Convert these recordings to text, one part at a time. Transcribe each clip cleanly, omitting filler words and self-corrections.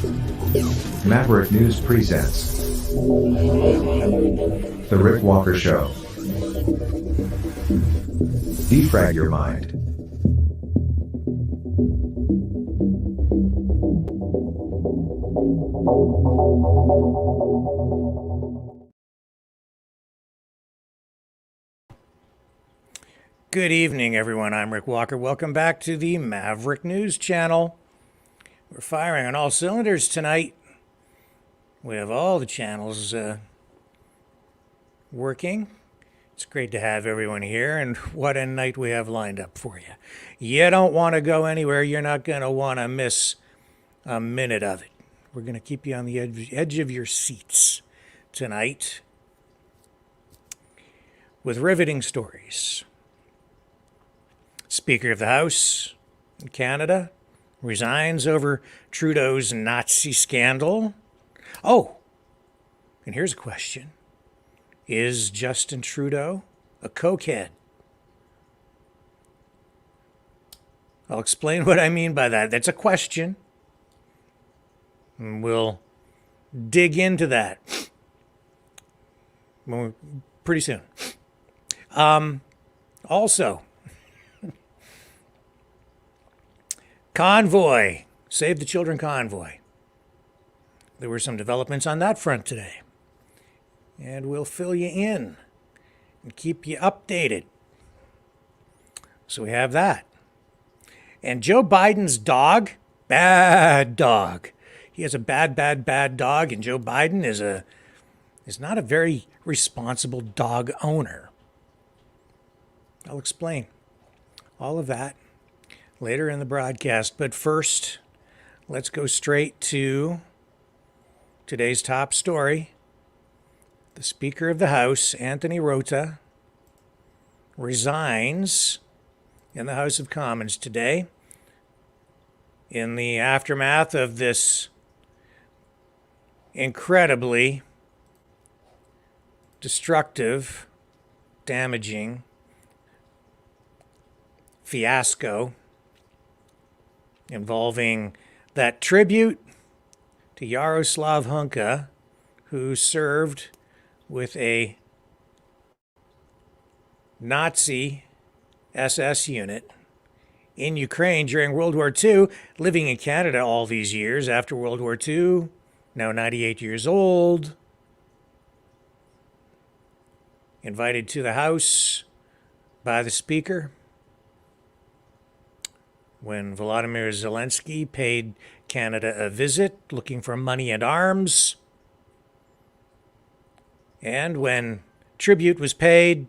Maverick News presents The Rick Walker Show. Defrag your mind. Good evening, everyone. I'm Rick Walker. Welcome back to the Maverick News Channel. We're firing on all cylinders tonight. We have all the channels working. It's great to have everyone here, and what a night we have lined up for you. You don't want to go anywhere. You're not going to want to miss a minute of it. We're going to keep you on the edge of your seats tonight with riveting stories. Speaker of the House in Canada resigns over Trudeau's Nazi scandal. Oh, and here's a question. Is Justin Trudeau a cokehead? I'll explain what I mean by that. That's a question. And we'll dig into that pretty soon. Also, Convoy, Save the Children Convoy. There were some developments on that front today. And we'll fill you in and keep you updated. So we have that. And Joe Biden's dog, bad dog. He has a bad dog, and Joe Biden is not a very responsible dog owner. I'll explain all of that later in the broadcast. But first, let's go straight to today's top story. The Speaker of the House, Anthony Rota, resigns in the House of Commons today in the aftermath of this incredibly destructive, damaging fiasco involving that tribute to Yaroslav Hunka, who served with a Nazi SS unit in Ukraine during World War II, living in Canada all these years after World War II, now 98 years old, invited to the House by the Speaker when Volodymyr Zelensky paid Canada a visit looking for money and arms. And when tribute was paid,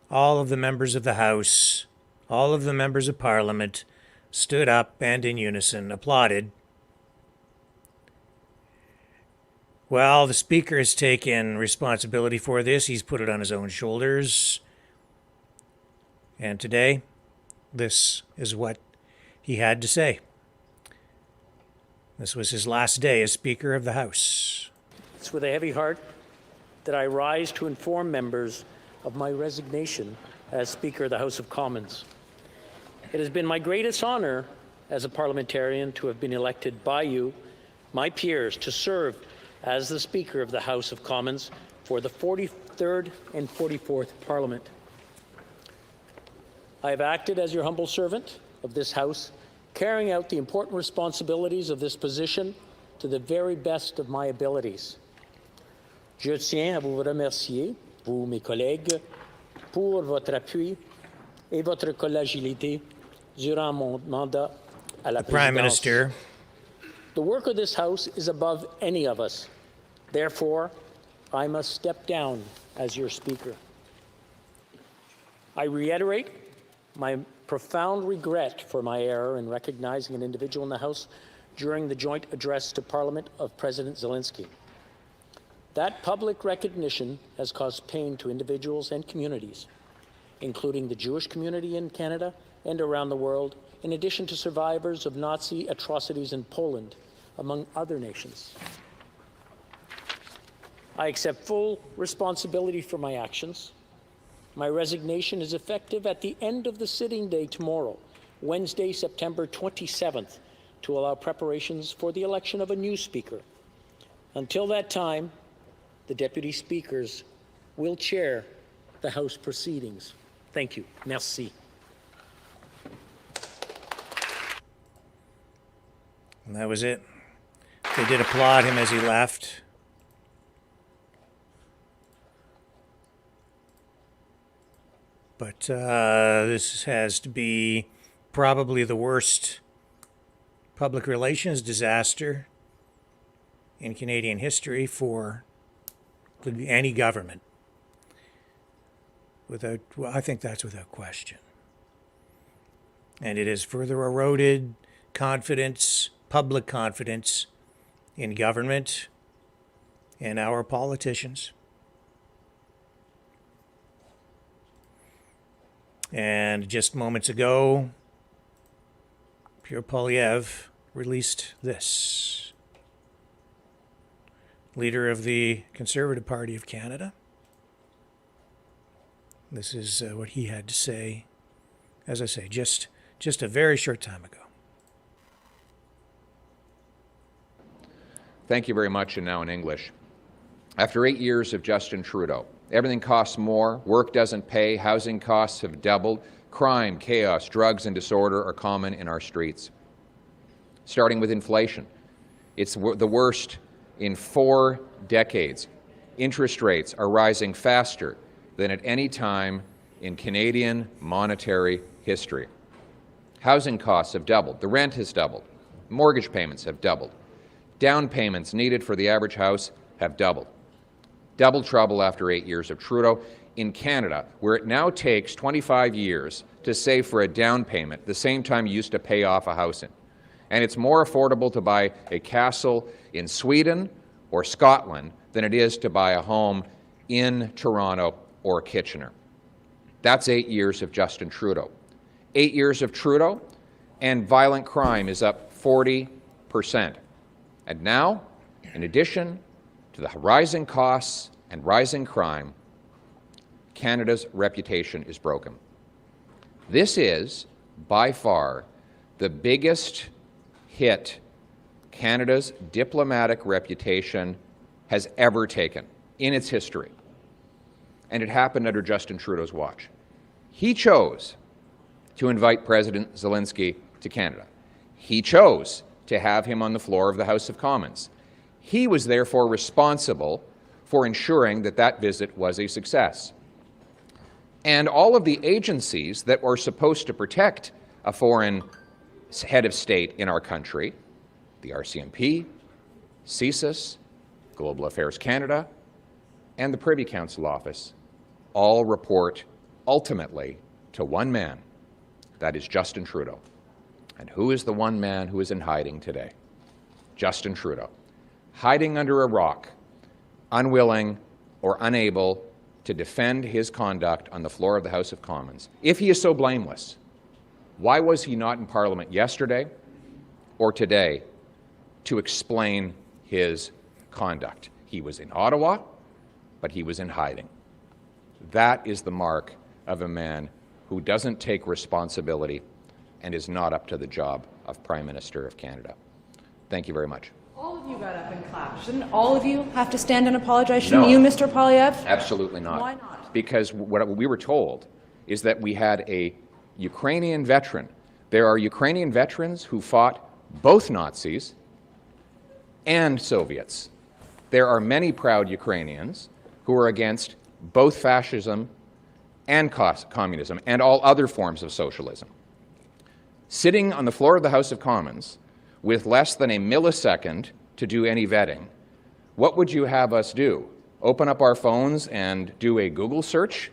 all of the members of the House, all of the members of Parliament stood up and in unison applauded. Well, the Speaker has taken responsibility for this. He's put it on his own shoulders. And today, this is what he had to say. This was his last day as Speaker of the House. It's with a heavy heart that I rise to inform members of my resignation as Speaker of the House of Commons. It has been my greatest honor as a parliamentarian to have been elected by you, my peers, to serve as the Speaker of the House of Commons for the 43rd and 44th Parliament. I have acted as your humble servant of this House, carrying out the important responsibilities of this position to the very best of my abilities. Je tiens à vous remercier, vous, mes collègues, pour votre appui et votre collégialité durant mon mandat à la présidence. Prime Minister. The work of this House is above any of us. Therefore, I must step down as your Speaker. I reiterate my profound regret for my error in recognizing an individual in the House during the joint address to Parliament of President Zelensky. That public recognition has caused pain to individuals and communities, including the Jewish community in Canada and around the world, in addition to survivors of Nazi atrocities in Poland, among other nations. I accept full responsibility for my actions. My resignation is effective at the end of the sitting day tomorrow, Wednesday, September 27th, to allow preparations for the election of a new Speaker. Until that time, the Deputy Speakers will chair the House proceedings. Thank you. Merci. And that was it. They did applaud him as he left. But this has to be probably the worst public relations disaster in Canadian history for any government. I think that's without question. And it has further eroded confidence, public confidence in government and our politicians. And just moments ago, Pierre Poilievre released this. Leader of the Conservative Party of Canada. This is what he had to say, as I say, just a very short time ago. Thank you very much, and now in English. After 8 years of Justin Trudeau, everything costs more, work doesn't pay, housing costs have doubled, crime, chaos, drugs, and disorder are common in our streets. Starting with inflation. It's the worst in 4 decades. Interest rates are rising faster than at any time in Canadian monetary history. Housing costs have doubled. The rent has doubled. Mortgage payments have doubled. Down payments needed for the average house have doubled. Double trouble after 8 years of Trudeau. In Canada, where it now takes 25 years to save for a down payment, the same time you used to pay off a house in. And it's more affordable to buy a castle in Sweden or Scotland than it is to buy a home in Toronto or Kitchener. That's 8 years of Justin Trudeau. 8 years of Trudeau, and violent crime is up 40%. And now, in addition to the rising costs and rising crime, Canada's reputation is broken. This is, by far, the biggest hit Canada's diplomatic reputation has ever taken in its history. And it happened under Justin Trudeau's watch. He chose to invite President Zelensky to Canada. He chose to have him on the floor of the House of Commons. He was therefore responsible for ensuring that that visit was a success. And all of the agencies that were supposed to protect a foreign head of state in our country, the RCMP, CSIS, Global Affairs Canada, and the Privy Council Office, all report ultimately to one man, that is Justin Trudeau. And who is the one man who is in hiding today? Justin Trudeau, hiding under a rock, unwilling or unable to defend his conduct on the floor of the House of Commons. If he is so blameless, why was he not in Parliament yesterday or today to explain his conduct? He was in Ottawa, but he was in hiding. That is the mark of a man who doesn't take responsibility and is not up to the job of Prime Minister of Canada. Thank you very much. All of you got up and clapped. Shouldn't all of you have to stand and apologize? Shouldn't you, Mr. Poilievre? Absolutely not. Why not? Because what we were told is that we had a Ukrainian veteran. There are Ukrainian veterans who fought both Nazis and Soviets. There are many proud Ukrainians who are against both fascism and communism and all other forms of socialism. Sitting on the floor of the House of Commons with less than a millisecond to do any vetting, what would you have us do? Open up our phones and do a Google search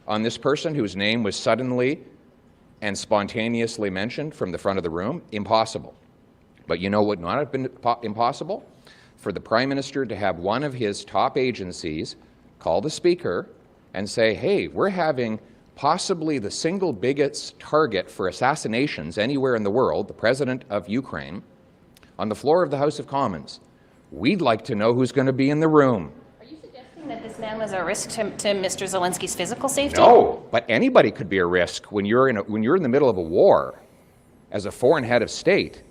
on this person whose name was suddenly and spontaneously mentioned from the front of the room? Impossible. But you know what would not have been impossible? For the Prime Minister to have one of his top agencies call the Speaker and say, hey, we're having possibly the single biggest target for assassinations anywhere in the world, the President of Ukraine, on the floor of the House of Commons. We'd like to know who's going to be in the room. Are you suggesting that this man was a risk to Mr. Zelensky's physical safety? No, but anybody could be a risk when you're in the middle of a war as a foreign head of state.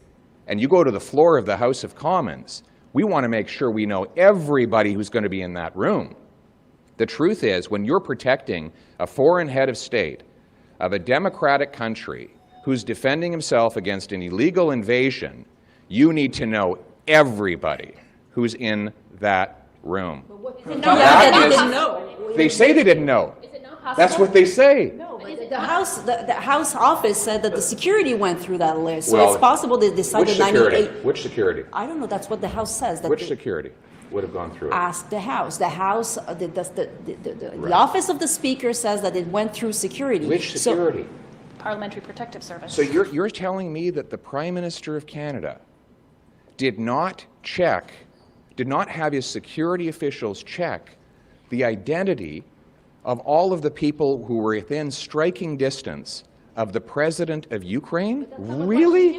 and you go to the floor of the House of Commons, we want to make sure we know everybody who's going to be in that room. The truth is, when you're protecting a foreign head of state of a democratic country who's defending himself against an illegal invasion, you need to know everybody who's in that room. They say they didn't know. That's what they say. The House office said that the security went through that list, so Well, it's possible they decided 98. Which security? I don't know. That's what the House says. That Which they security would have gone through it? asked the House. The House, the office of the Speaker says that it went through security. Which security? Parliamentary Protective Service. So you're telling me that the Prime Minister of Canada did not have his security officials check the identity of all of the people who were within striking distance of the President of Ukraine? Really?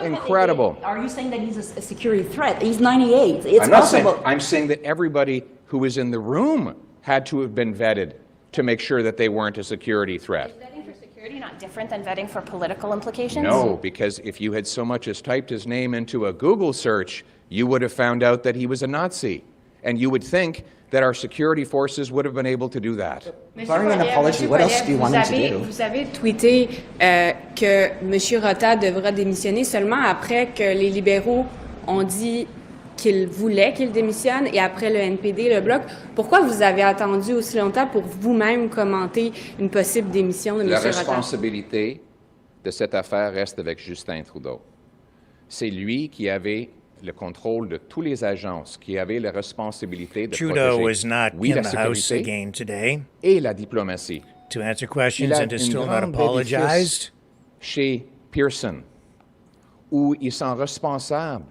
Incredible. Are you saying that he's a security threat? He's 98. It's I'm not possible. saying, I'm saying that everybody who was in the room had to have been vetted to make sure that they weren't a security threat. Is vetting for security not different than vetting for political implications? No, because if you had so much as typed his name into a Google search, you would have found out that he was a Nazi. And you would think that our security forces would have been able to do that. Barring an apology, what else do you want him to do? Vous avez tweeté que M. Rota devra démissionner seulement après que les libéraux ont dit qu'ils voulaient qu'il démissionne et après le NPD, le Bloc. Pourquoi vous avez attendu aussi longtemps pour vous-même commenter une possible démission de M. La Rota? responsabilité de cette affaire reste avec Justin Trudeau. C'est lui qui avait le contrôle de tous les agences, qui avait la responsabilité de Trudeau protéger, is not oui, in la the House sécurité again today et la diplomatie. to answer questions Il a and has une still not grande apologized. édifice chez Pearson, où ils sont responsables.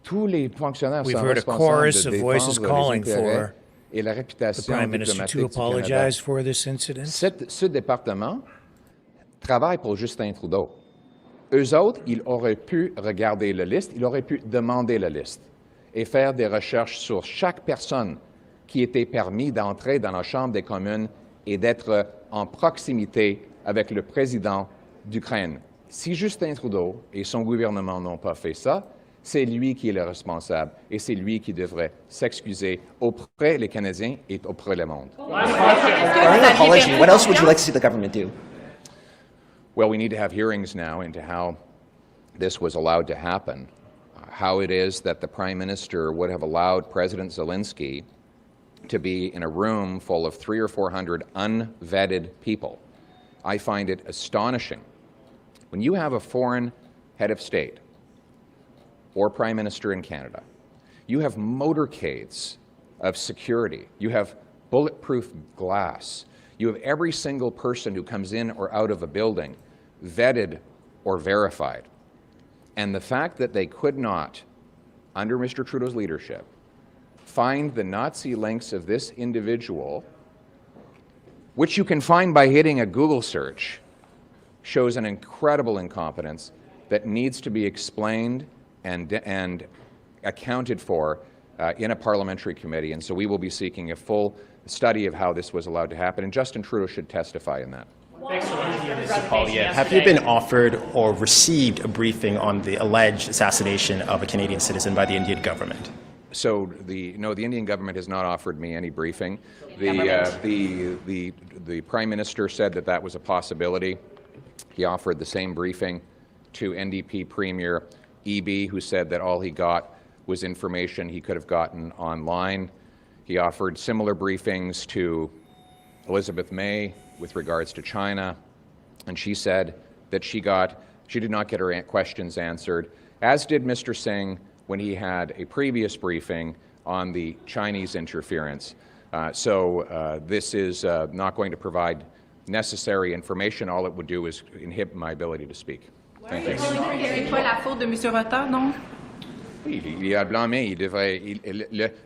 Tous les fonctionnaires We've sont heard a responsables chorus de of voices défendre calling les intérêts for et la the réputation Prime Minister diplomatique to du Canada. apologize for this incident. Ce département travaille pour Justin Trudeau. Eux autres, ils auraient pu regarder la liste, ils auraient pu demander la liste et faire des recherches sur chaque personne qui était permis d'entrer dans la Chambre des communes et d'être en proximité avec le président d'Ukraine. Si Justin Trudeau et son gouvernement n'ont pas fait ça, c'est lui qui est le responsable et c'est lui qui devrait s'excuser auprès des Canadiens et auprès du monde. Barring an apology, what else would you like to see the government do? Well, we need to have hearings now into how this was allowed to happen, how it is that the Prime Minister would have allowed President Zelensky to be in a room full of 300 or 400 unvetted people. I find it astonishing. When you have a foreign head of state or Prime Minister in Canada, you have motorcades of security, you have bulletproof glass, you have every single person who comes in or out of a building vetted or verified. And the fact that they could not, under Mr. Trudeau's leadership, find the Nazi links of this individual, which you can find by hitting a Google search, shows an incredible incompetence that needs to be explained and accounted for in a parliamentary committee. And so we will be seeking a full study of how this was allowed to happen, and Justin Trudeau should testify in that. Have you been offered or received a briefing on the alleged assassination of a Canadian citizen by the Indian government? So the Indian government has not offered me any briefing. The Prime Minister said that that was a possibility. He offered the same briefing to NDP Premier Eby, who said that all he got was information he could have gotten online. He offered similar briefings to Elizabeth May with regards to China, and she said that she did not get her questions answered, as did Mr. Singh when he had a previous briefing on the Chinese interference. This is not going to provide necessary information. All it would do is inhibit my ability to speak. Thank you. C'est pas la faute de M. Rota, non? Oui, il y a blâmé.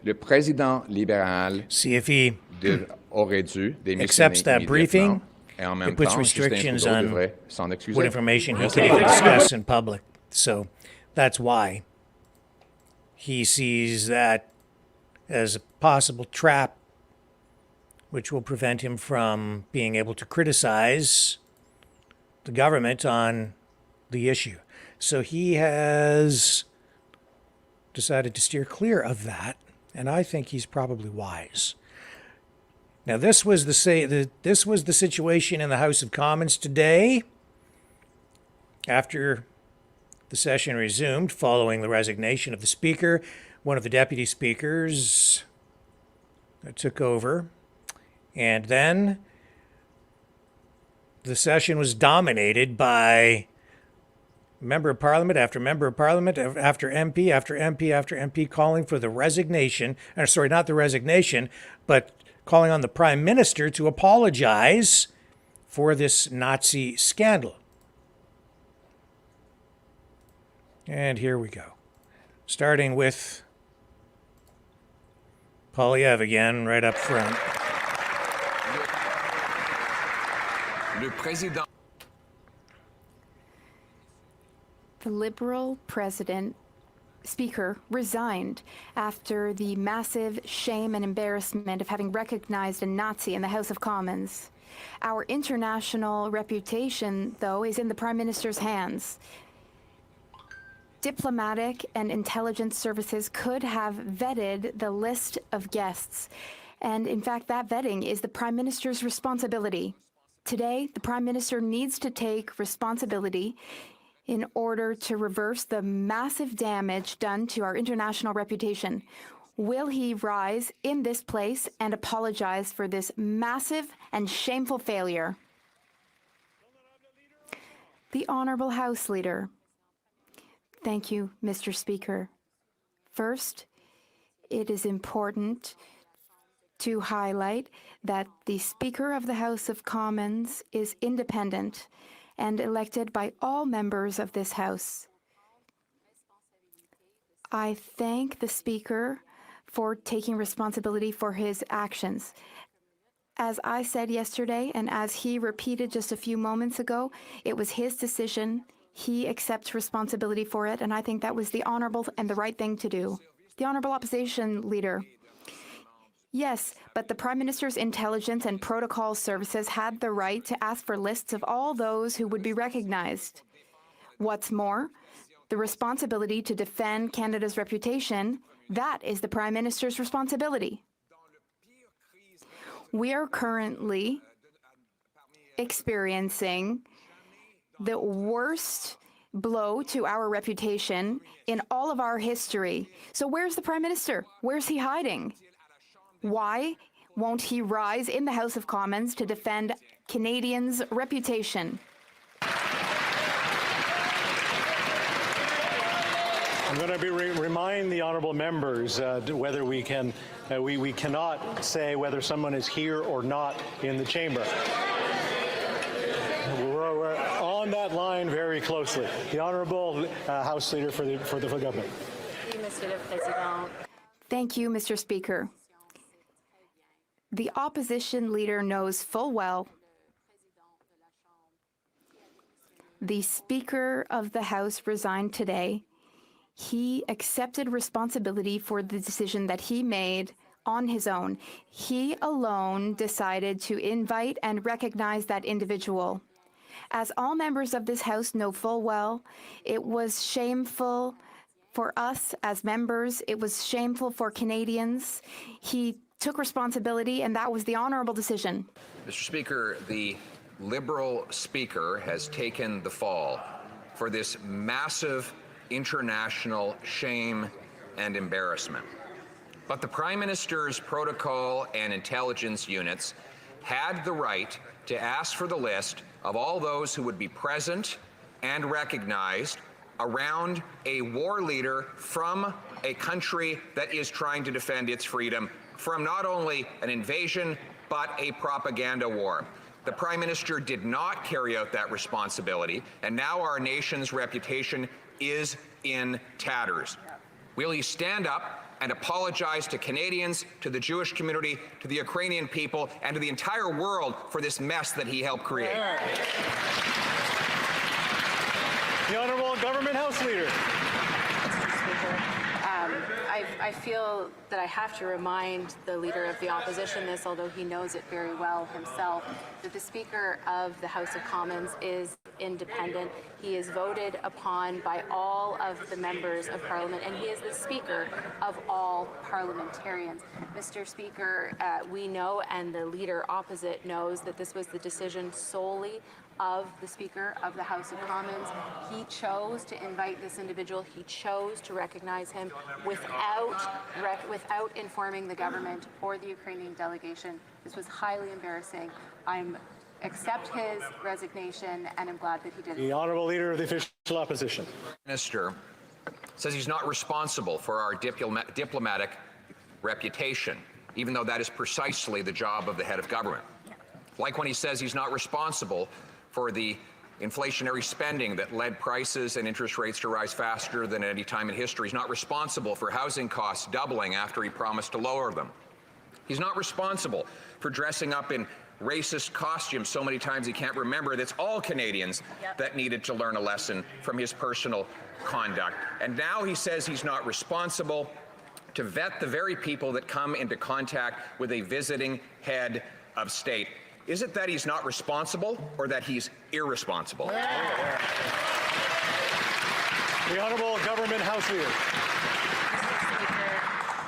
Le président libéral See if he aurait dû démissionner accepts that briefing. Et en même It puts temps, restrictions Justin Trudeau on devrait s'en excuser. what information he can even discuss in public. So that's why he sees that as a possible trap which will prevent him from being able to criticize the government on the issue. So he has decided to steer clear of that, and I think he's probably wise. Now, this was the situation in the House of Commons today, after the session resumed following the resignation of the Speaker. One of the deputy speakers took over, and then the session was dominated by member of parliament after member of parliament after MP after MP after MP calling for the resignation, or sorry, not the resignation, but calling on the Prime Minister to apologize for this Nazi scandal. And here we go. Starting with Poilievre again, right up front. The Liberal Speaker resigned after the massive shame and embarrassment of having recognized a Nazi in the House of Commons. Our international reputation, though, is in the Prime Minister's hands. Diplomatic and intelligence services could have vetted the list of guests, and in fact, that vetting is the Prime Minister's responsibility. Today, the Prime Minister needs to take responsibility in order to reverse the massive damage done to our international reputation. Will he rise in this place and apologize for this massive and shameful failure? The Honourable House Leader. Thank you, Mr. Speaker. First, it is important to highlight that the Speaker of the House of Commons is independent and elected by all members of this House. I thank the Speaker for taking responsibility for his actions. As I said yesterday, and as he repeated just a few moments ago, it was his decision. He accepts responsibility for it, and I think that was the honorable and the right thing to do. The Honourable Opposition Leader. Yes, but the Prime Minister's intelligence and protocol services had the right to ask for lists of all those who would be recognized. What's more, the responsibility to defend Canada's reputation, that is the Prime Minister's responsibility. We are currently experiencing the worst blow to our reputation in all of our history. So where's the Prime Minister? Where's he hiding? Why won't he rise in the House of Commons to defend Canadians' reputation? I'm going to remind the honourable members whether we can, we cannot say whether someone is here or not in the chamber. We're on that line very closely. The Honourable House Leader for the government. Thank you, Mr. Speaker. The opposition leader knows full well the Speaker of the House resigned today. He accepted responsibility for the decision that he made on his own. He alone decided to invite and recognize that individual. As all members of this House know full well, it was shameful for us as members. It was shameful for Canadians. He took responsibility, and that was the honourable decision. Mr. Speaker, the Liberal Speaker has taken the fall for this massive international shame and embarrassment. But the Prime Minister's protocol and intelligence units had the right to ask for the list of all those who would be present and recognized around a war leader from a country that is trying to defend its freedom from not only an invasion, but a propaganda war. The Prime Minister did not carry out that responsibility, and now our nation's reputation is in tatters. Will he stand up and apologize to Canadians, to the Jewish community, to the Ukrainian people, and to the entire world for this mess that he helped create? The Honourable Government House Leader. I feel that I have to remind the Leader of the Opposition this, although he knows it very well himself, that the Speaker of the House of Commons is independent. He is voted upon by all of the members of Parliament, and he is the Speaker of all parliamentarians. Mr. Speaker, we know, and the Leader opposite knows, that this was the decision solely of the Speaker of the House of Commons. He chose to invite this individual. He chose to recognize him without informing the government or the Ukrainian delegation. This was highly embarrassing. I accept his resignation, and I'm glad that he did it. The Honourable Leader of the Official Opposition. Minister says he's not responsible for our diplomatic reputation, even though that is precisely the job of the head of government. Like when he says he's not responsible for the inflationary spending that led prices and interest rates to rise faster than at any time in history. He's not responsible for housing costs doubling after he promised to lower them. He's not responsible for dressing up in racist costumes so many times he can't remember. That's all Canadians that needed to learn a lesson from his personal conduct. And now he says he's not responsible to vet the very people that come into contact with a visiting head of state. Is it that he's not responsible or that he's irresponsible? The Honourable Government House Leader.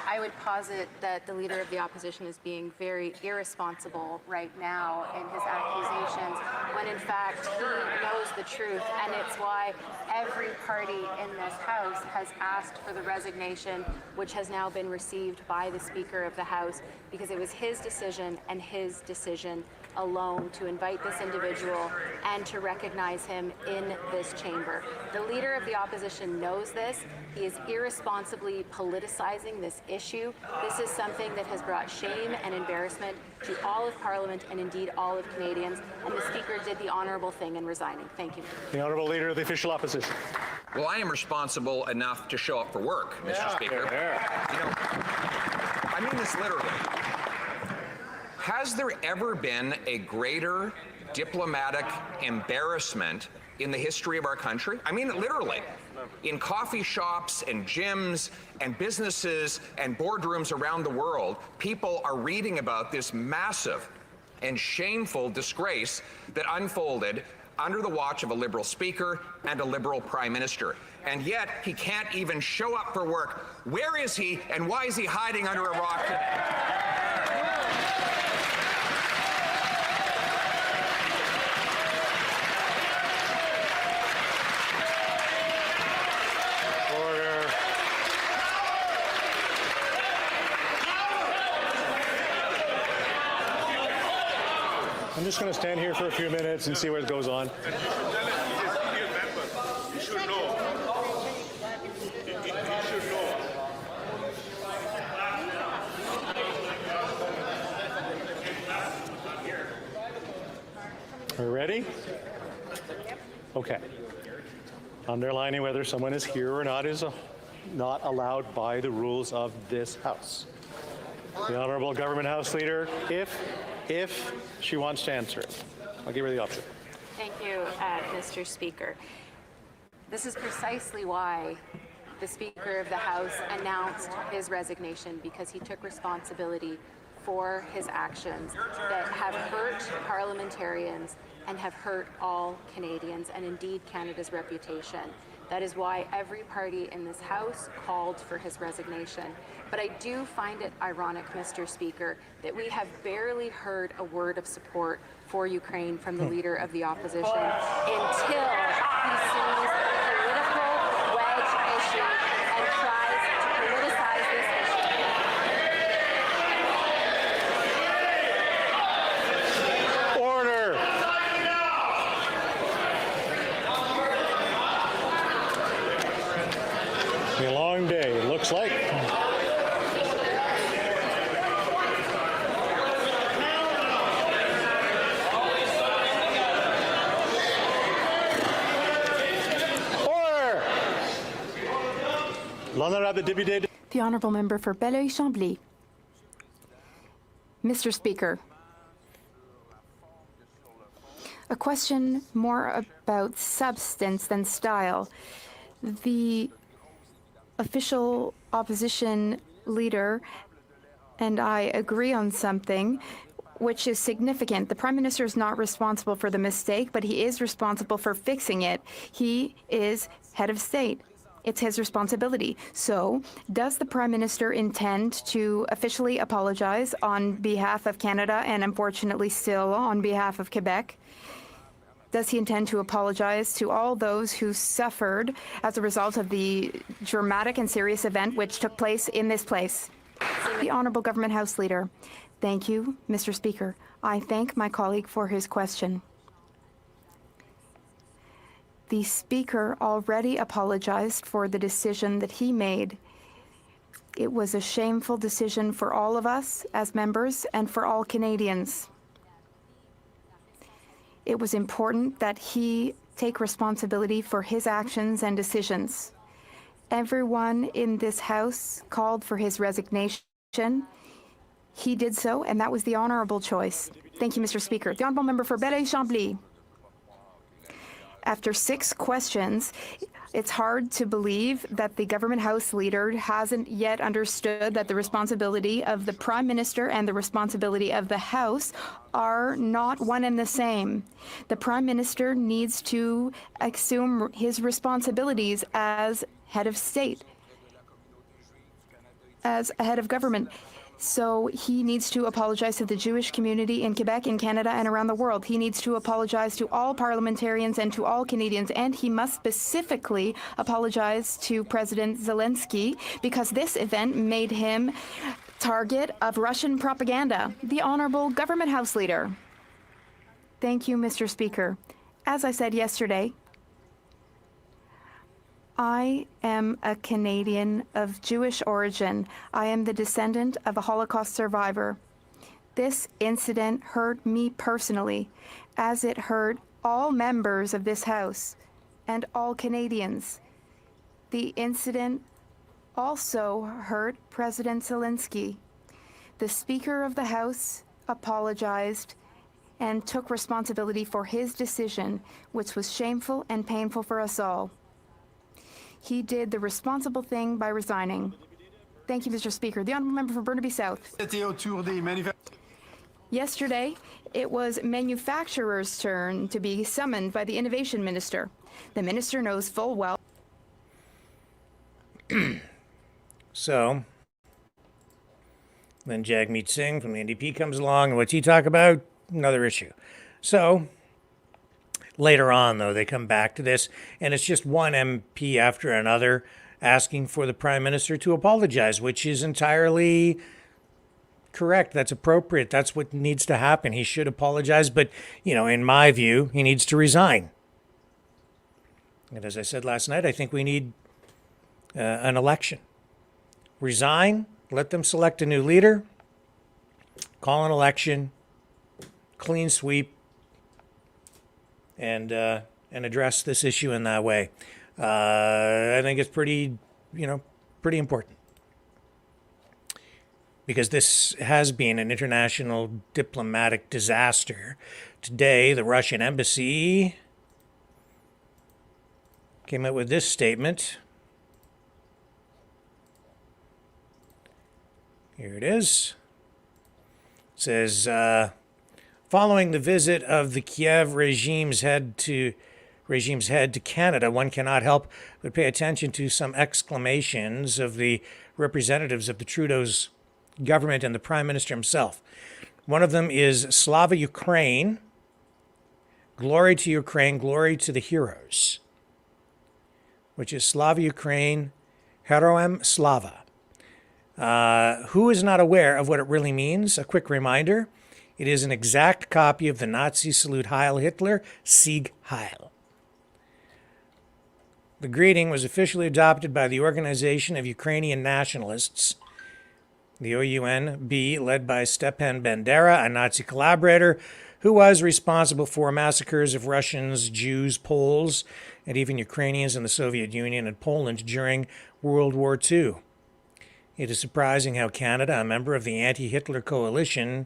I would posit that the Leader of the Opposition is being very irresponsible right now in his accusations, when in fact he knows the truth, and it's why every party in this House has asked for the resignation, which has now been received by the Speaker of the House, because it was his decision and his decision alone to invite this individual and to recognize him in this chamber. The Leader of the Opposition knows this. He is irresponsibly politicizing this issue. This is something that has brought shame and embarrassment to all of Parliament and indeed all of Canadians, and the Speaker did the honourable thing in resigning. Thank you. The Honourable Leader of the Official Opposition. Well, I am responsible enough to show up for work, Mr. Speaker. You know, I mean this literally. Has there ever been a greater diplomatic embarrassment in the history of our country? I mean it literally. In coffee shops and gyms and businesses and boardrooms around the world, people are reading about this massive and shameful disgrace that unfolded under the watch of a Liberal Speaker and a Liberal Prime Minister. And yet, he can't even show up for work. Where is he, and why is he hiding under a rock today? I'm just going to stand here for a few minutes and see what goes on. You should know. You should know. Are we ready? Okay. Underlining whether someone is here or not is not allowed by the rules of this House. The Honourable Government House Leader, if she wants to answer it. I'll give her the option. Thank you, Mr. Speaker. This is precisely why the Speaker of the House announced his resignation, because he took responsibility for his actions that have hurt parliamentarians and have hurt all Canadians and indeed Canada's reputation. That is why every party in this House called for his resignation. But I do find it ironic, Mr. Speaker, that we have barely heard a word of support for Ukraine from the Leader of the Opposition until he sees the political wedge issue and tries to politicize this issue. Order! A long day, it looks like. The Honourable Member for Belleuil-Chambly. Mr. Speaker, a question more about substance than style. The official opposition leader and I agree on something which is significant. The Prime Minister is not responsible for the mistake, but he is responsible for fixing it. He is head of state. It's his responsibility. So, does the Prime Minister intend to officially apologize on behalf of Canada and unfortunately still on behalf of Quebec? Does he intend to apologize to all those who suffered as a result of the dramatic and serious event which took place in this place? The Honourable Government House Leader. Thank you, Mr. Speaker. I thank my colleague for his question. The Speaker already apologized for the decision that he made. It was a shameful decision for all of us as members and for all Canadians. It was important that he take responsibility for his actions and decisions. Everyone in this House called for his resignation. He did so, and that was the honourable choice. Thank you, Mr. Speaker. The Honourable Member for Belleuil-Chambly. After 6 questions, it's hard to believe that the Government House Leader hasn't yet understood that the responsibility of the Prime Minister and the responsibility of the House are not one and the same. The Prime Minister needs to assume his responsibilities as head of state, as a head of government. So he needs to apologize to the Jewish community in Quebec, in Canada, and around the world. He needs to apologize to all parliamentarians and to all Canadians, and he must specifically apologize to President Zelensky because this event made him target of Russian propaganda. The Honourable Government House Leader. Thank you, Mr. Speaker. As I said yesterday, I am a Canadian of Jewish origin. I am the descendant of a Holocaust survivor. This incident hurt me personally, as it hurt all members of this House and all Canadians. The incident also hurt President Zelensky. The Speaker of the House apologized and took responsibility for his decision, which was shameful and painful for us all. He did the responsible thing by resigning. Thank you, Mr. Speaker. The Honourable Member for Burnaby South. Yesterday, it was manufacturers' turn to be summoned by the Innovation Minister. The Minister knows full well. So, then Jagmeet Singh from the NDP comes along, and what's he talk about? Another issue. So, later on, though, they come back to this, and it's just one MP after another asking for the Prime Minister to apologize, which is entirely correct. That's appropriate. That's what needs to happen. He should apologize, but, you know, in my view, he needs to resign. And as I said last night, I think we need an election. Resign, let them select a new leader, call an election, clean sweep, and address this issue in that way. I think it's pretty important. Because this has been an international diplomatic disaster. Today, the Russian embassy came out with this statement. Here it is. It says, following the visit of the Kiev regime's head to Canada, one cannot help but pay attention to some exclamations of the representatives of the Trudeau's government and the Prime Minister himself. One of them is Slava Ukraine, glory to Ukraine, glory to the heroes, which is Slava Ukraine, Heroem Slava. Who is not aware of what it really means? A quick reminder. It is an exact copy of the Nazi salute Heil Hitler, Sieg Heil. The greeting was officially adopted by the Organization of Ukrainian Nationalists, the OUNB, led by Stepan Bandera, a Nazi collaborator who was responsible for massacres of Russians, Jews, Poles, and even Ukrainians in the Soviet Union and Poland during World War II. It is surprising how Canada, a member of the anti-Hitler coalition,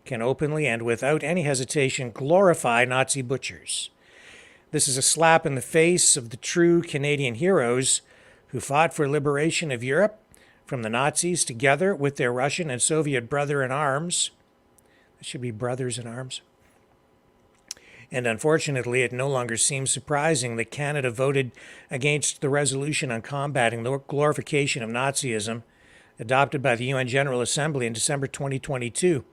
can openly and without any hesitation glorify Nazi butchers. This is a slap in the face of the true Canadian heroes who fought for liberation of Europe, from the Nazis together with their Russian and Soviet brother in arms. That should be brothers in arms. And unfortunately, it no longer seems surprising that Canada voted against the resolution on combating the glorification of Nazism adopted by the UN General Assembly in December 2022.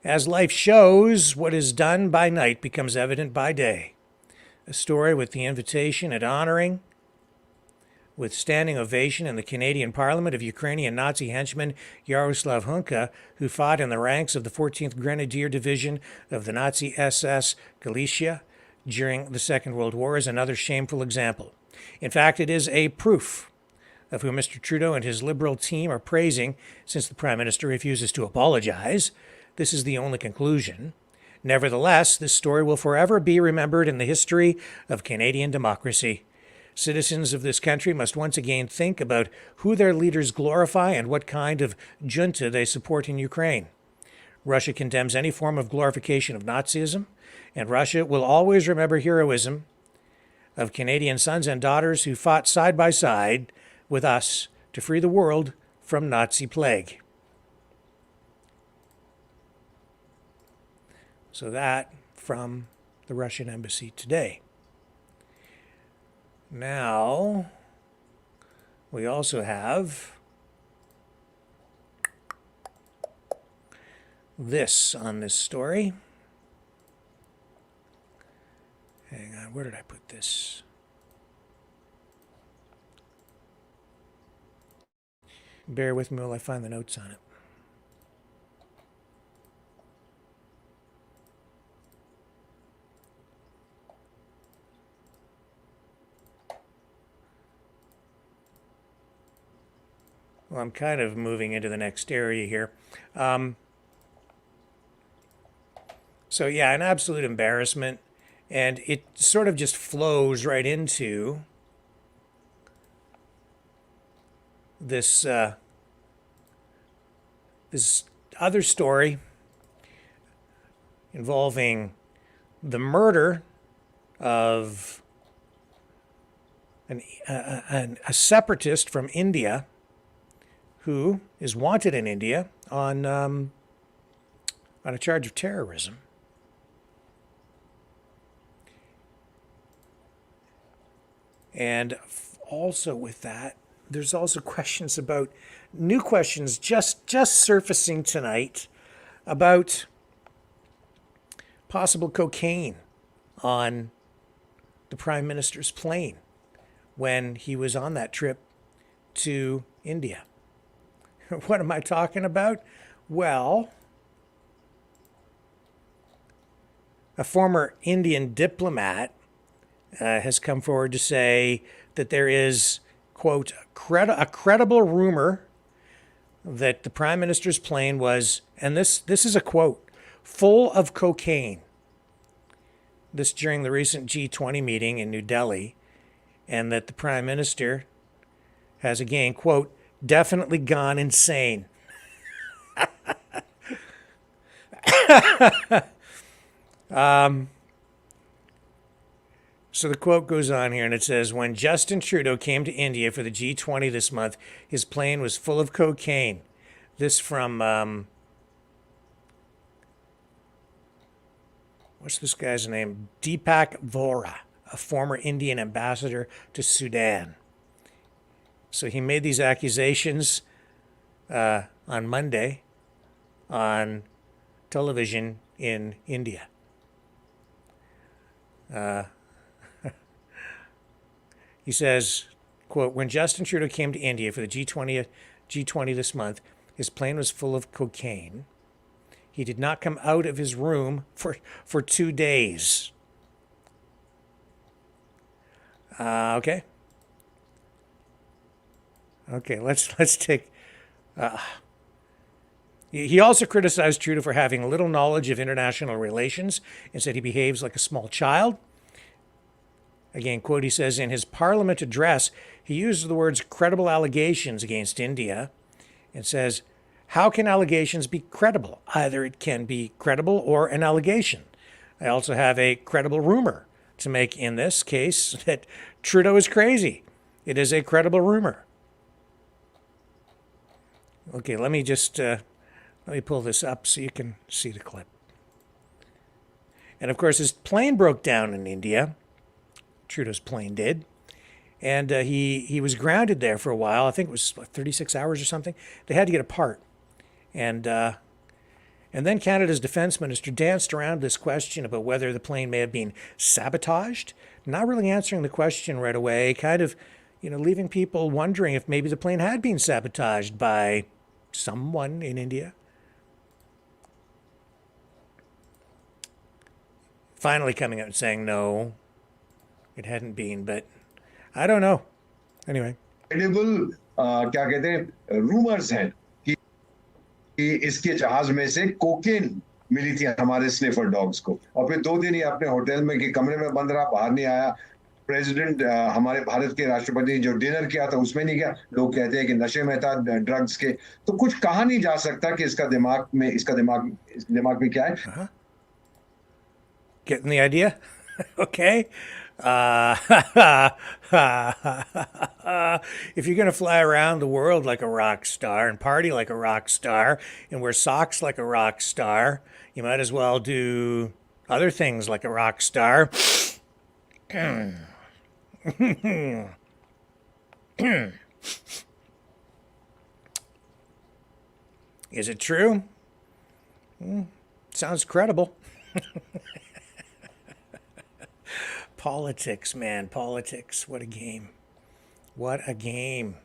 As life shows, what is done by night becomes evident by day. A story with the invitation and honoring, with standing ovation in the Canadian Parliament of Ukrainian Nazi henchman Yaroslav Hunka, who fought in the ranks of the 14th Grenadier Division of the Nazi SS Galicia during the Second World War, is another shameful example. In fact, it is a proof of who Mr. Trudeau and his Liberal team are praising, since the Prime Minister refuses to apologize. This is the only conclusion. Nevertheless, this story will forever be remembered in the history of Canadian democracy. Citizens of this country must once again think about who their leaders glorify and what kind of junta they support in Ukraine. Russia condemns any form of glorification of Nazism, and Russia will always remember heroism of Canadian sons and daughters who fought side by side with us to free the world from Nazi plague. So that from the Russian embassy today. Now, we also have this on this story. Hang on, where did I put this? Bear with me while I find the notes on it. Well, I'm kind of moving into the next area here. So yeah, an absolute embarrassment. And it sort of just flows right into this this other story involving the murder of a separatist from India who is wanted in India on a charge of terrorism. And also with that, there's also questions about, new questions just surfacing tonight about possible cocaine on the Prime Minister's plane when he was on that trip to India. What am I talking about? Well, a former Indian diplomat has come forward to say that there is, quote, a credible rumor that the Prime Minister's plane was, and this is a quote, full of cocaine. This during the recent G20 meeting in New Delhi, and that the Prime Minister has again, quote, definitely gone insane. So the quote goes on here, and it says, when Justin Trudeau came to India for the G20 this month, his plane was full of cocaine. This from, what's this guy's name? Deepak Vora, a former Indian ambassador to Sudan. So he made these accusations on Monday on television in India. He says, quote, when Justin Trudeau came to India for the G20 this month, his plane was full of cocaine. He did not come out of his room for 2 days. Okay. Okay, let's take... He also criticized Trudeau for having little knowledge of international relations and said he behaves like a small child. Again, quote, he says, in his parliament address, he uses the words credible allegations against India and says, how can allegations be credible? Either it can be credible or an allegation. I also have a credible rumor to make in this case that Trudeau is crazy. It is a credible rumor. Okay, let me just let me pull this up so you can see the clip. And of course, his plane broke down in India. Trudeau's plane did. And he was grounded there for a while. I think it was 36 hours or something. They had to get a part. And then Canada's defense minister danced around this question about whether the plane may have been sabotaged, not really answering the question right away, kind of, leaving people wondering if maybe the plane had been sabotaged by someone in India. Finally coming out and saying no, it hadn't been, but I don't know. Anyway. Credible, क्या कहते हैं, rumors हैं कि इसके जहाज में से cocaine मिली थी हमारे स्निफर डॉग्स को, और फिर 2 दिन ही अपने होटल में कि कमरे में बंद रहा, बाहर नहीं आया. प्रेसिडेंट हमारे भारत के राष्ट्रपति जो डिनर किया था उसमें नहीं गया. लोग कहते हैं कि नशे में था, ड्रग्स के. तो कुछ कहा नहीं जा सकता कि इसका दिमाग में क्या है. Getting the idea? Okay. If you're going to fly around the world like a rock star and party like a rock star and wear socks like a rock star, you might as well do other things like a rock star. Is it true? Sounds credible. Politics, man, politics. What a game. What a game.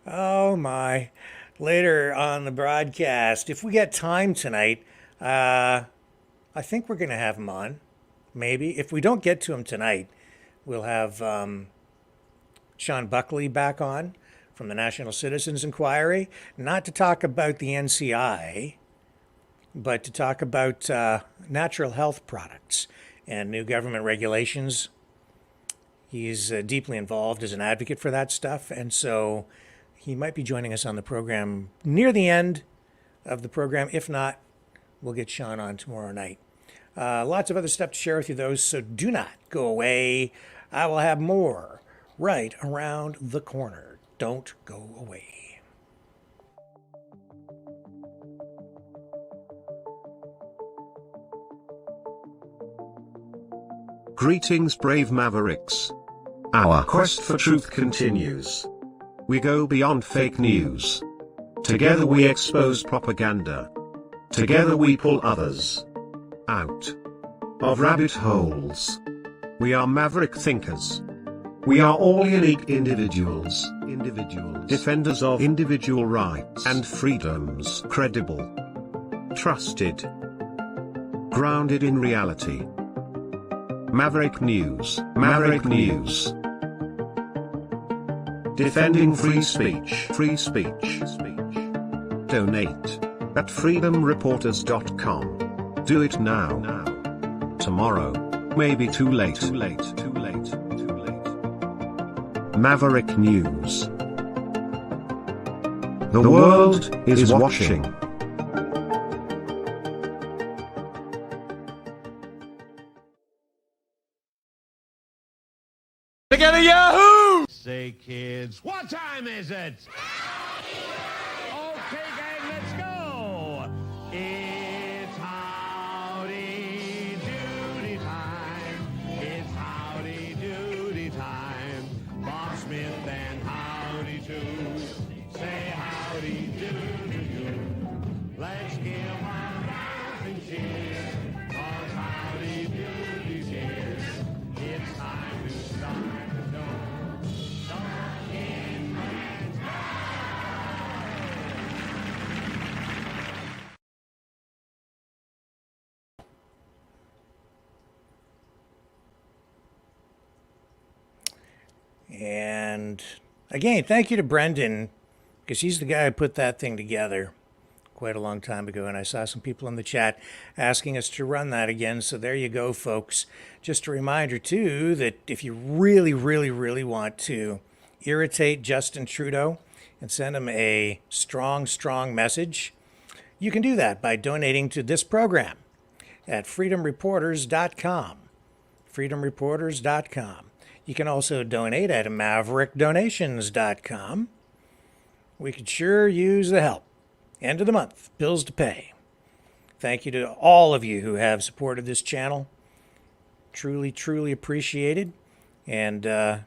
Oh, my. Later on the broadcast, if we get time tonight, I think we're going to have him on. Maybe. If we don't get to him tonight, we'll have Sean Buckley back on from the National Citizens Inquiry, not to talk about the NCI, but to talk about natural health products and new government regulations. He's deeply involved as an advocate for that stuff, and so he might be joining us on the program near the end of the program. If not, we'll get Sean on tomorrow night. Lots of other stuff to share with you, though, so do not go away. I will have more right around the corner. Don't go away. Greetings, brave Mavericks. Our quest for truth continues. We go beyond fake news. Together we expose propaganda. Together we pull others out of rabbit holes. We are maverick thinkers. We are all unique individuals. Defenders of individual rights and freedoms. Credible. Trusted. Grounded in reality. Maverick News. Maverick News. Defending free speech. Free speech. Donate at freedomreporters.com. Do it now. Tomorrow. Maybe too late. Too late. Too late. Too late. Maverick News. The world is watching. Together, Yahoo! Say, kids, what time is it? Okay, gang, let's go. It's howdy doody time. It's howdy doody time. Bob Smith and howdy too. Say howdy doody. Let's give a rousing cheer. 'Cause howdy doody's here. It's time to start. And again, thank you to Brendan, because he's the guy who put that thing together quite a long time ago. And I saw some people in the chat asking us to run that again. So there you go, folks. Just a reminder, too, that if you really, really, really want to irritate Justin Trudeau and send him a strong, strong message, you can do that by donating to this program at freedomreporters.com. Freedomreporters.com. You can also donate at maverickdonations.com. We could sure use the help. End of the month, bills to pay. Thank you to all of you who have supported this channel. Truly, truly appreciated. And to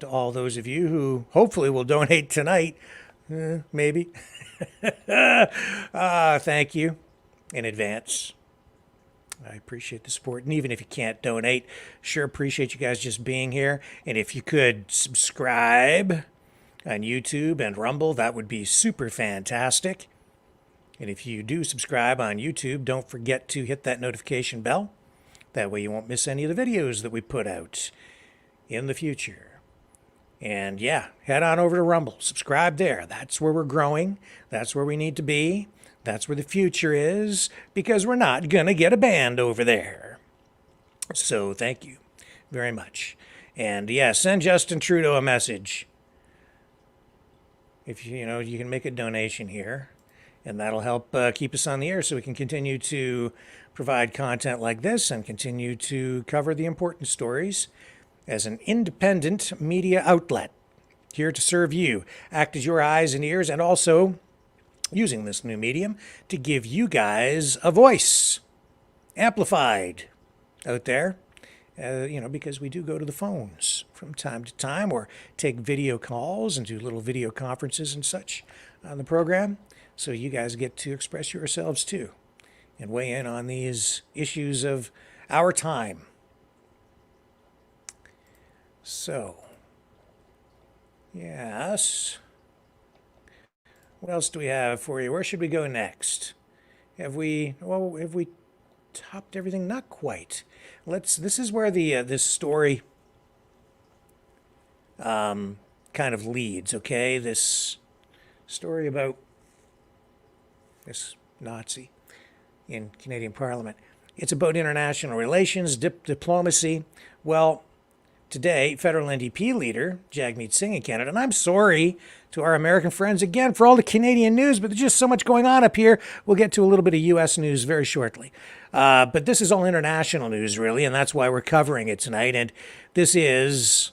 all those of you who hopefully will donate tonight, maybe. Thank you in advance. I appreciate the support. And even if you can't donate, sure appreciate you guys just being here. And if you could subscribe on YouTube and Rumble, that would be super fantastic. And if you do subscribe on YouTube, don't forget to hit that notification bell. That way you won't miss any of the videos that we put out in the future. And yeah, head on over to Rumble. Subscribe there. That's where we're growing. That's where we need to be. That's where the future is, because we're not going to get a band over there. So thank you very much. And yeah, send Justin Trudeau a message. If you can make a donation here, and that'll help keep us on the air so we can continue to provide content like this and continue to cover the important stories as an independent media outlet here to serve you, act as your eyes and ears, and also using this new medium to give you guys a voice, amplified out there, because we do go to the phones from time to time or take video calls and do little video conferences and such on the program. So you guys get to express yourselves too and weigh in on these issues of our time. So, yes. What else do we have for you? Where should we go next? Have we topped everything? Not quite. This is where this story kind of leads, okay? This story about this Nazi in Canadian Parliament. It's about international relations, diplomacy. Well, today, federal NDP leader Jagmeet Singh in Canada, and I'm sorry to our American friends again for all the Canadian news, but there's just so much going on up here. We'll get to a little bit of U.S. news very shortly. But this is all international news, really, and that's why we're covering it tonight. And this is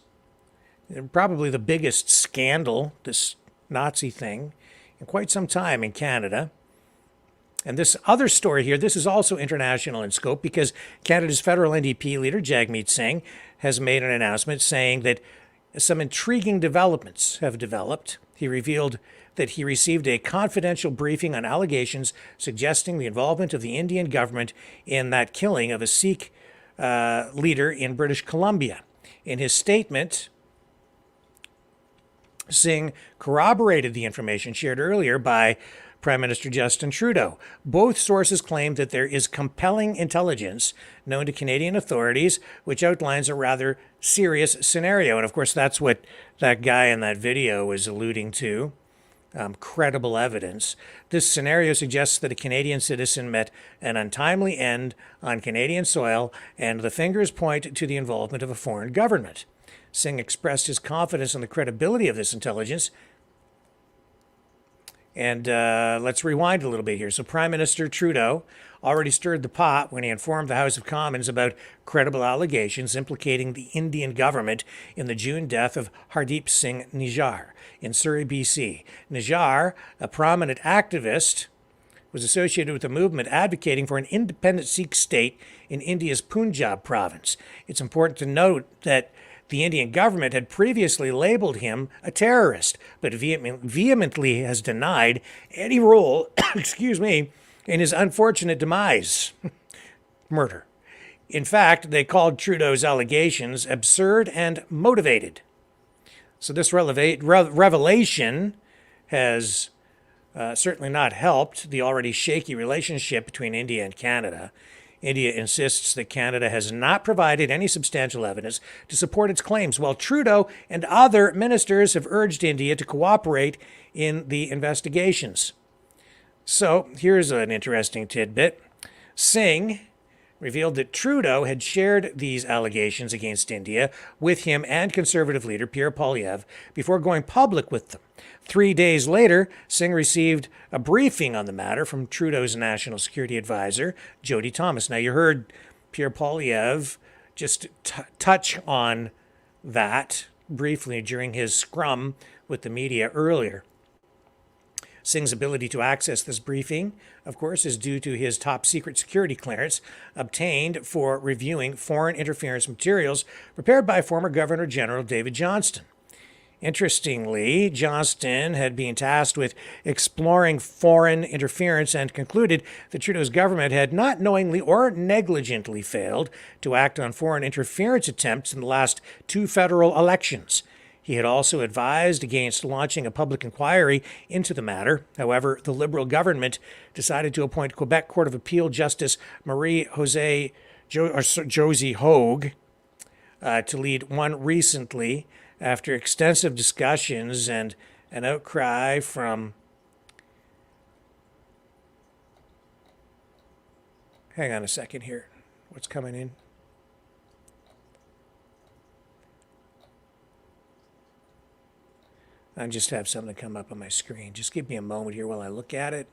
probably the biggest scandal, this Nazi thing, in quite some time in Canada. And this other story here, this is also international in scope because Canada's federal NDP leader, Jagmeet Singh, has made an announcement saying that some intriguing developments have developed. He revealed that he received a confidential briefing on allegations suggesting the involvement of the Indian government in that killing of a Sikh leader in British Columbia. In his statement, Singh corroborated the information shared earlier by Prime Minister Justin Trudeau. Both sources claim that there is compelling intelligence known to Canadian authorities, which outlines a rather serious scenario. And of course, that's what that guy in that video was alluding to. Credible evidence. This scenario suggests that a Canadian citizen met an untimely end on Canadian soil, and the fingers point to the involvement of a foreign government. Singh expressed his confidence in the credibility of this intelligence. And let's rewind a little bit here. So Prime Minister Trudeau already stirred the pot when he informed the House of Commons about credible allegations implicating the Indian government in the June death of Hardeep Singh Nijjar in Surrey, BC. Nijjar, a prominent activist, was associated with a movement advocating for an independent Sikh state in India's Punjab province. It's important to note that the Indian government had previously labeled him a terrorist, but vehemently has denied any role, in his unfortunate demise, murder. In fact, they called Trudeau's allegations absurd and motivated. So this revelation has certainly not helped the already shaky relationship between India and Canada. India insists that Canada has not provided any substantial evidence to support its claims, while Trudeau and other ministers have urged India to cooperate in the investigations. So here's an interesting tidbit. Singh revealed that Trudeau had shared these allegations against India with him and Conservative leader Pierre Poilievre before going public with them. 3 days later, Singh received a briefing on the matter from Trudeau's national security advisor, Jody Thomas. Now, you heard Pierre Poilievre just touch on that briefly during his scrum with the media earlier. Singh's ability to access this briefing, of course, is due to his top secret security clearance obtained for reviewing foreign interference materials prepared by former Governor General David Johnston. Interestingly, Johnston had been tasked with exploring foreign interference and concluded that Trudeau's government had not knowingly or negligently failed to act on foreign interference attempts in the last 2 federal elections. He had also advised against launching a public inquiry into the matter. However, the Liberal government decided to appoint Quebec Court of Appeal Justice Josie Hogue to lead one recently after extensive discussions and an outcry from... Hang on a second here. What's coming in? I just have something come up on my screen. Just give me a moment here while I look at it.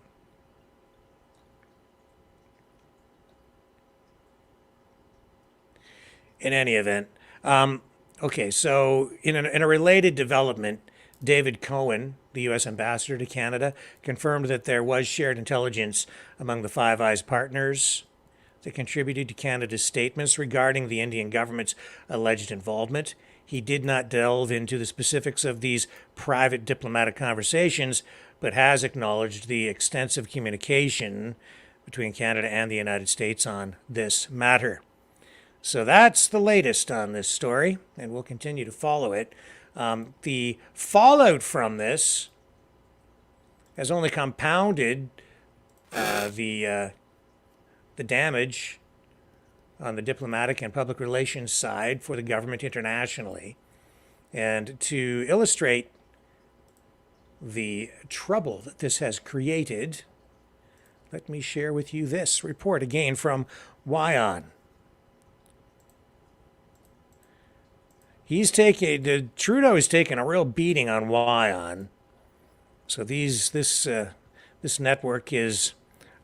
In any event, okay, so in a related development, David Cohen, the U.S. ambassador to Canada, confirmed that there was shared intelligence among the Five Eyes partners that contributed to Canada's statements regarding the Indian government's alleged involvement. He did not delve into the specifics of these private diplomatic conversations, but has acknowledged the extensive communication between Canada and the United States on this matter. So that's the latest on this story, and we'll continue to follow it. The fallout from this has only compounded the damage on the diplomatic and public relations side for the government internationally. And to illustrate the trouble that this has created, let me share with you this report again from Wyon. Trudeau is taking a real beating on Wyon. So this network is,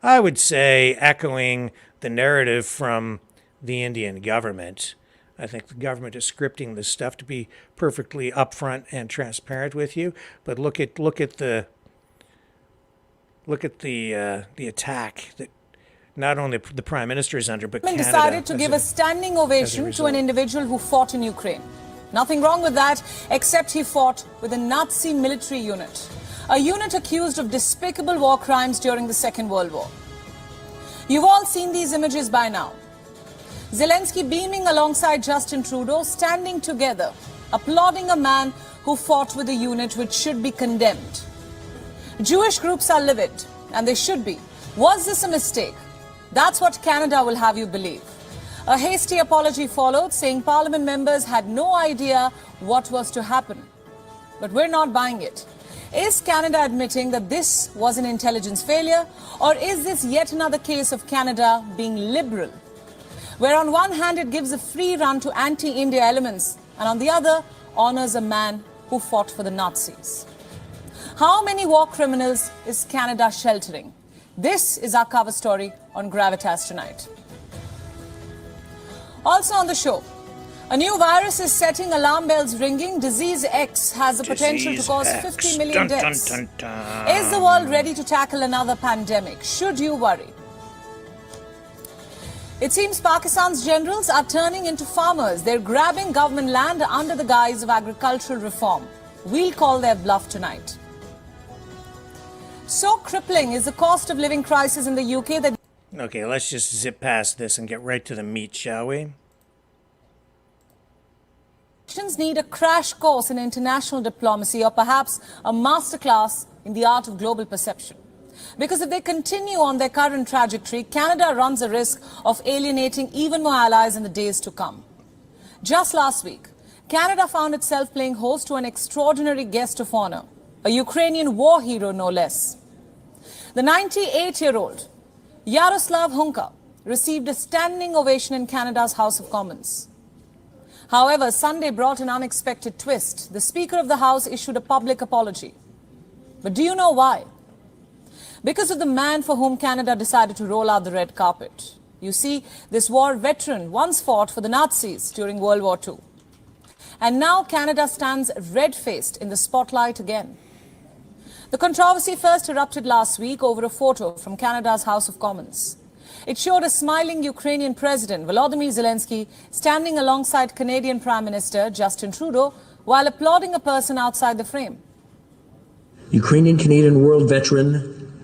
I would say, echoing the narrative from the Indian government. I think the government is scripting this stuff to be perfectly upfront and transparent with you. But look at the attack that not only the Prime Minister is under, but Canada decided to give a standing ovation to an individual who fought in Ukraine. Nothing wrong with that, except he fought with a Nazi military unit, a unit accused of despicable war crimes during the Second World War. You've all seen these images by now. Zelensky beaming alongside Justin Trudeau, standing together, applauding a man who fought with a unit which should be condemned. Jewish groups are livid, and they should be. Was this a mistake? That's what Canada will have you believe. A hasty apology followed, saying Parliament members had no idea what was to happen. But we're not buying it. Is Canada admitting that this was an intelligence failure, or is this yet another case of Canada being liberal, where on one hand it gives a free run to anti-India elements, and on the other honors a man who fought for the Nazis? How many war criminals is Canada sheltering? This is our cover story on Gravitas tonight. Also on the show, a new virus is setting alarm bells ringing. Disease X has the potential to cause 50 million deaths. Is the world ready to tackle another pandemic? Should you worry? It seems Pakistan's generals are turning into farmers. They're grabbing government land under the guise of agricultural reform. We'll call their bluff tonight. So crippling is the cost of living crisis in the UK that... Okay, let's just zip past this and get right to the meat, shall we? Nations need a crash course in international diplomacy, or perhaps a masterclass in the art of global perception. Because if they continue on their current trajectory, Canada runs a risk of alienating even more allies in the days to come. Just last week, Canada found itself playing host to an extraordinary guest of honor, a Ukrainian war hero no less. The 98-year-old Yaroslav Hunka received a standing ovation in Canada's House of Commons. However, Sunday brought an unexpected twist. The Speaker of the House issued a public apology. But do you know why? Because of the man for whom Canada decided to roll out the red carpet. You see, this war veteran once fought for the Nazis during World War II. And now Canada stands red-faced in the spotlight again. The controversy first erupted last week over a photo from Canada's House of Commons. It showed a smiling Ukrainian President, Volodymyr Zelensky, standing alongside Canadian Prime Minister Justin Trudeau while applauding a person outside the frame. Ukrainian-Canadian world veteran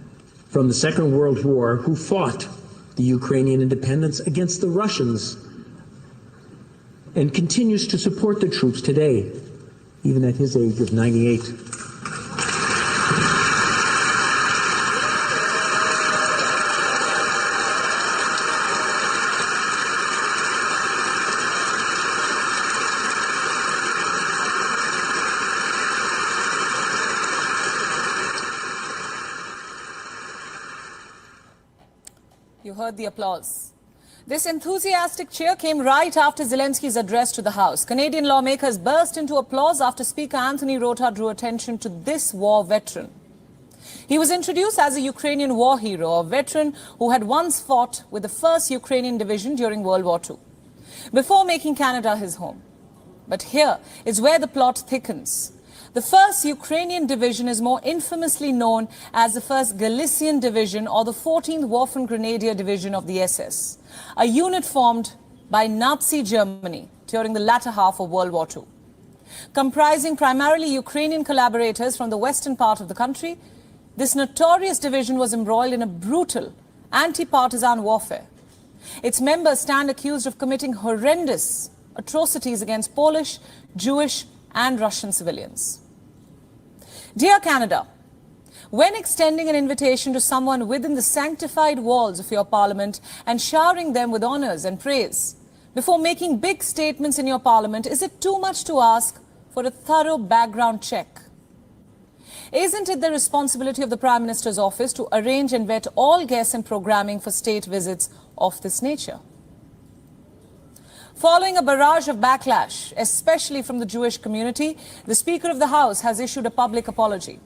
from the Second World War who fought the Ukrainian independence against the Russians and continues to support the troops today, even at his age of 98. You heard the applause. This enthusiastic cheer came right after Zelensky's address to the House. Canadian lawmakers burst into applause after Speaker Anthony Rota drew attention to this war veteran. He was introduced as a Ukrainian war hero, a veteran who had once fought with the 1st Ukrainian Division during World War II, before making Canada his home. But here is where the plot thickens. The 1st Ukrainian Division is more infamously known as the 1st Galician Division or the 14th Waffen Grenadier Division of the SS, a unit formed by Nazi Germany during the latter half of World War II. Comprising primarily Ukrainian collaborators from the western part of the country, this notorious division was embroiled in a brutal anti-partisan warfare. Its members stand accused of committing horrendous atrocities against Polish, Jewish, and Russian civilians. Dear Canada, when extending an invitation to someone within the sanctified walls of your parliament and showering them with honors and praise, before making big statements in your parliament, is it too much to ask for a thorough background check? Isn't it the responsibility of the Prime Minister's office to arrange and vet all guests and programming for state visits of this nature? Following a barrage of backlash, especially from the Jewish community, the Speaker of the House has issued a public apology.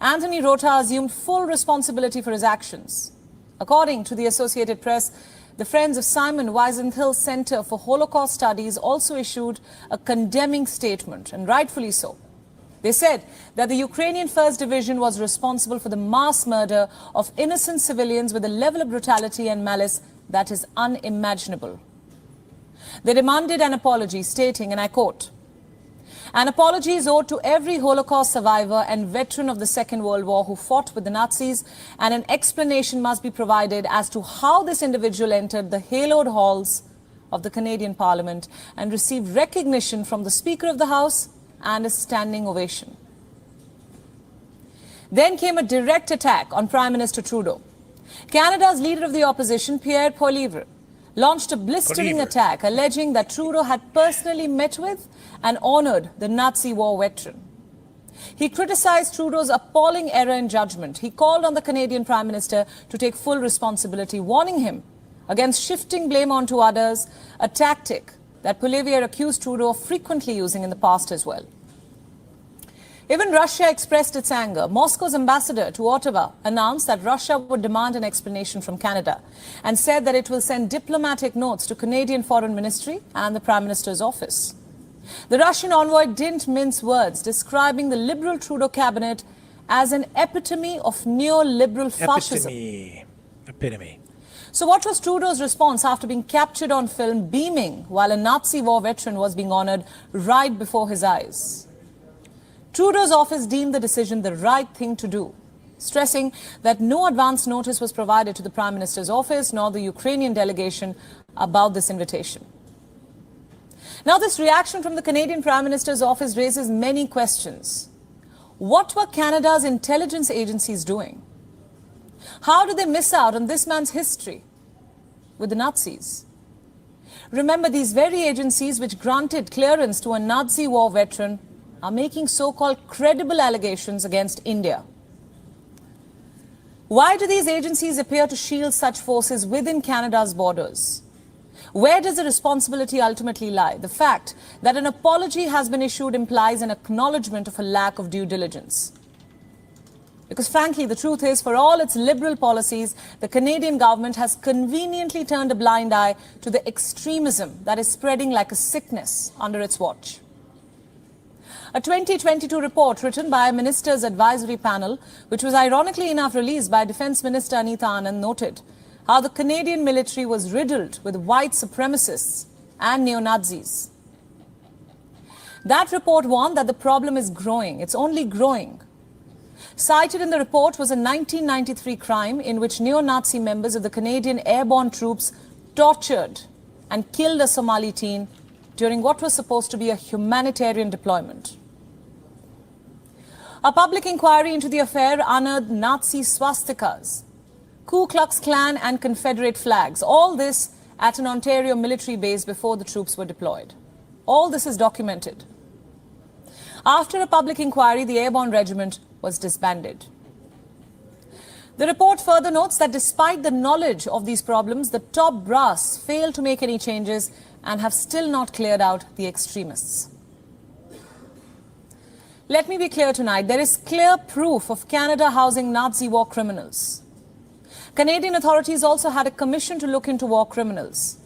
Anthony Rota assumed full responsibility for his actions. According to the Associated Press, the Friends of Simon Wiesenthal Center for Holocaust Studies also issued a condemning statement, and rightfully so. They said that the Ukrainian 1st Division was responsible for the mass murder of innocent civilians with a level of brutality and malice that is unimaginable. They demanded an apology, stating, and I quote, "An apology is owed to every Holocaust survivor and veteran of the Second World War who fought with the Nazis, and an explanation must be provided as to how this individual entered the hallowed halls of the Canadian Parliament and received recognition from the Speaker of the House and a standing ovation." Then came a direct attack on Prime Minister Trudeau. Canada's leader of the opposition, Pierre Poilievre, launched a blistering attack alleging that Trudeau had personally met with and honored the Nazi war veteran. He criticized Trudeau's appalling error in judgment. He called on the Canadian Prime Minister to take full responsibility, warning him against shifting blame onto others, a tactic that Poilievre accused Trudeau of frequently using in the past as well. Even Russia expressed its anger. Moscow's ambassador to Ottawa announced that Russia would demand an explanation from Canada and said that it will send diplomatic notes to Canadian Foreign Ministry and the Prime Minister's office. The Russian envoy didn't mince words, describing the Liberal Trudeau cabinet as an epitome of neoliberal fascism. Epitome. So what was Trudeau's response after being captured on film beaming while a Nazi war veteran was being honored right before his eyes? Trudeau's office deemed the decision the right thing to do, stressing that no advance notice was provided to the Prime Minister's office nor the Ukrainian delegation about this invitation. Now, this reaction from the Canadian Prime Minister's office raises many questions. What were Canada's intelligence agencies doing? How did they miss out on this man's history with the Nazis? Remember, these very agencies which granted clearance to a Nazi war veteran are making so-called credible allegations against India. Why do these agencies appear to shield such forces within Canada's borders? Where does the responsibility ultimately lie? The fact that an apology has been issued implies an acknowledgement of a lack of due diligence. Because frankly, the truth is, for all its liberal policies, the Canadian government has conveniently turned a blind eye to the extremism that is spreading like a sickness under its watch. A 2022 report written by a minister's advisory panel, which was ironically enough released by Defence Minister Anita Anand, noted how the Canadian military was riddled with white supremacists and neo-Nazis. That report warned that the problem is growing. It's only growing. Cited in the report was a 1993 crime in which neo-Nazi members of the Canadian airborne troops tortured and killed a Somali teen during what was supposed to be a humanitarian deployment. A public inquiry into the affair unearthed Nazi swastikas, Ku Klux Klan and Confederate flags, all this at an Ontario military base before the troops were deployed. All this is documented. After a public inquiry, the airborne regiment was disbanded. The report further notes that despite the knowledge of these problems, the top brass failed to make any changes and have still not cleared out the extremists. Let me be clear tonight, there is clear proof of Canada housing Nazi war criminals. Canadian authorities also had a commission to look into war criminals.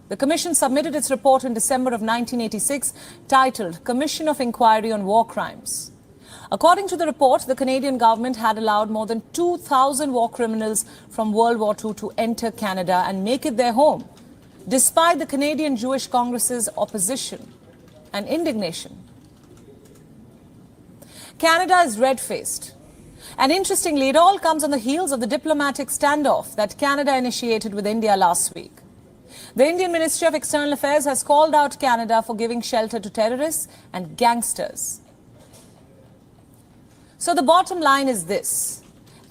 The commission submitted its report in December of 1986, titled Commission of Inquiry on War Crimes. According to the report, the Canadian government had allowed more than 2,000 war criminals from World War II to enter Canada and make it their home, despite the Canadian Jewish Congress's opposition and indignation. Canada is red-faced. And interestingly, it all comes on the heels of the diplomatic standoff that Canada initiated with India last week. The Indian Ministry of External Affairs has called out Canada for giving shelter to terrorists and gangsters. So the bottom line is this.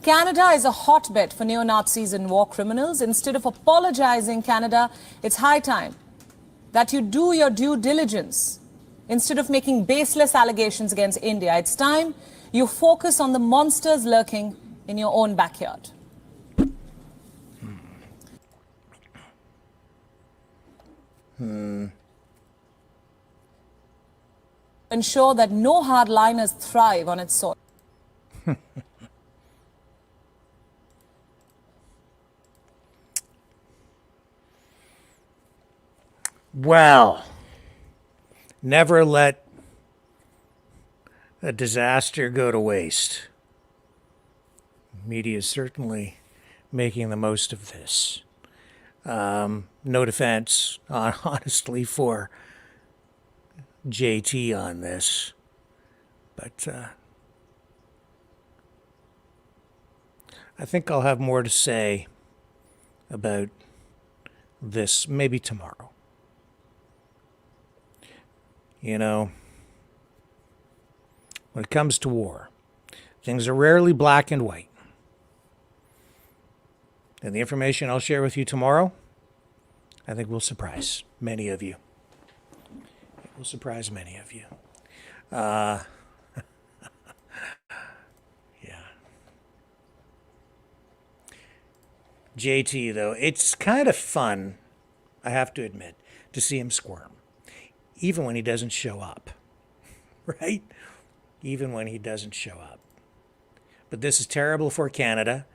Canada is a hotbed for neo-Nazis and war criminals. Instead of apologizing, Canada, it's high time that you do your due diligence. Instead of making baseless allegations against India, it's time you focus on the monsters lurking in your own backyard. Ensure that no hardliners thrive on its soil. Well, never let a disaster go to waste. Media is certainly making the most of this. No defense, honestly, for JT on this, but I think I'll have more to say about this maybe tomorrow. You know, when it comes to war, things are rarely black and white. And the information I'll share with you tomorrow, I think will surprise many of you. It will surprise many of you. Yeah. JT, though, it's kind of fun, I have to admit, to see him squirm. Even when he doesn't show up. Right? Even when he doesn't show up. But this is terrible for Canada.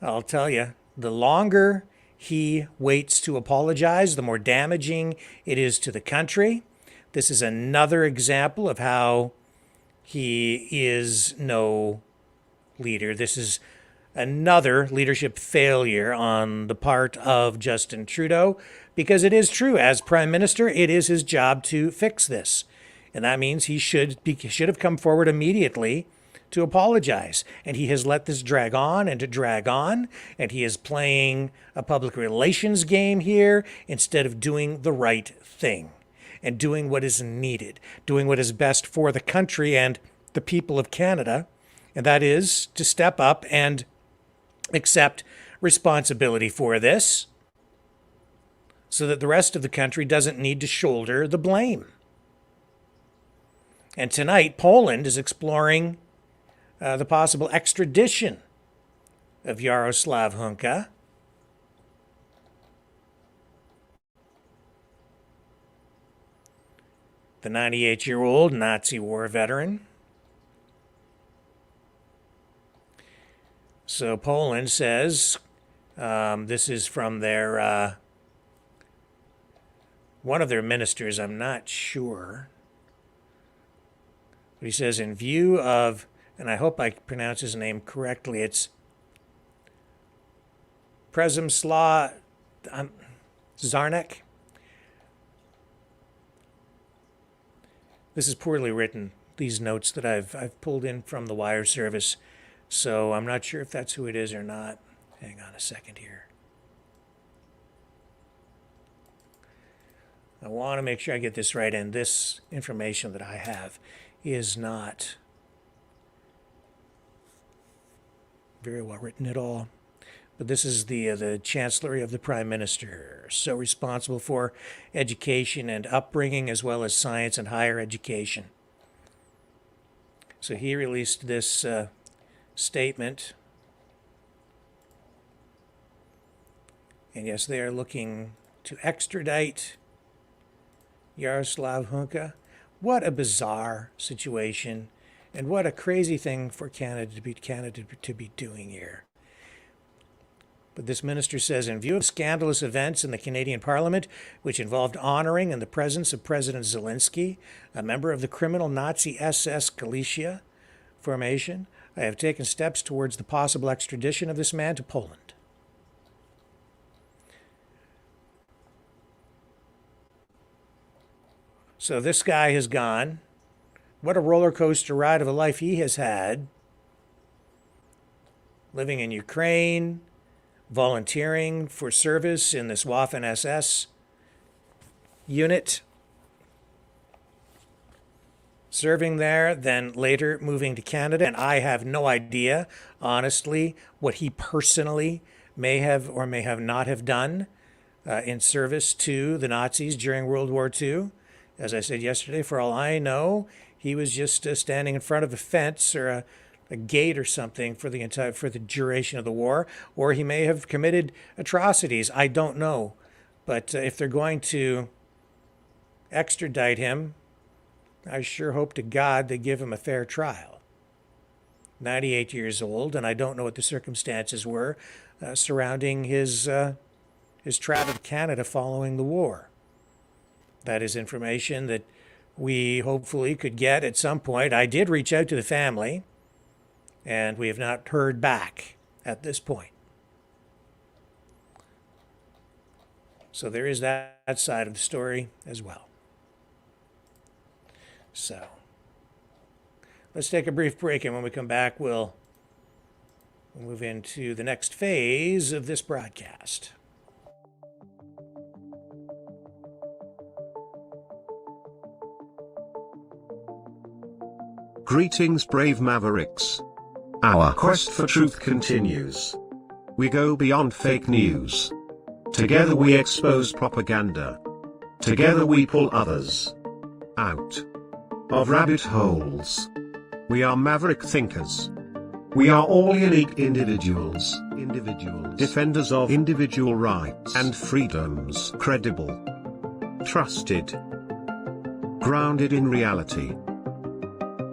I'll tell you, the longer he waits to apologize, the more damaging it is to the country. This is another example of how he is no leader. This is another leadership failure on the part of Justin Trudeau, because it is true, as Prime Minister, it is his job to fix this. And that means he should have come forward immediately to apologize. And he has let this drag on and to drag on. And he is playing a public relations game here instead of doing the right thing and doing what is needed, doing what is best for the country and the people of Canada. And that is to step up and accept responsibility for this so that the rest of the country doesn't need to shoulder the blame. And tonight, Poland is exploring the possible extradition of Yaroslav Hunka. The 98-year-old Nazi war veteran. So Poland says, this is from their, one of their ministers, I'm not sure. But he says, in view of, and I hope I pronounce his name correctly, it's Przemysław Zarnek. This is poorly written, these notes that I've pulled in from the wire service, so I'm not sure if that's who it is or not. Hang on a second here. I want to make sure I get this right, and this information that I have is not very well written at all. But this is the Chancellery of the Prime Minister, so responsible for education and upbringing as well as science and higher education. So he released this statement. And yes, they are looking to extradite Yaroslav Hunka. What a bizarre situation, and what a crazy thing for Canada to be doing here. But this minister says, in view of scandalous events in the Canadian Parliament, which involved honoring in the presence of President Zelensky, a member of the criminal Nazi SS Galicia formation, I have taken steps towards the possible extradition of this man to Poland. So this guy has gone. What a roller coaster ride of a life he has had. Living in Ukraine, volunteering for service in this Waffen SS unit, serving there, then later moving to Canada. And I have no idea, honestly, what he personally may have or may have not have done in service to the Nazis during World War II. As I said yesterday, for all I know, he was just standing in front of a fence or a gate or something for the duration of the war, or he may have committed atrocities. I don't know. But if they're going to extradite him, I sure hope to God they give him a fair trial. 98 years old, and I don't know what the circumstances were surrounding his travel to Canada following the war. That is information that we hopefully could get at some point. I did reach out to the family, and we have not heard back at this point. So there is that side of the story as well. So let's take a brief break, and when we come back, we'll move into the next phase of this broadcast. Greetings, brave Mavericks. Our quest for truth continues. We go beyond fake news. Together we expose propaganda. Together we pull others out of rabbit holes. We are maverick thinkers. We are all unique individuals. Defenders of individual rights and freedoms. Credible. Trusted. Grounded in reality.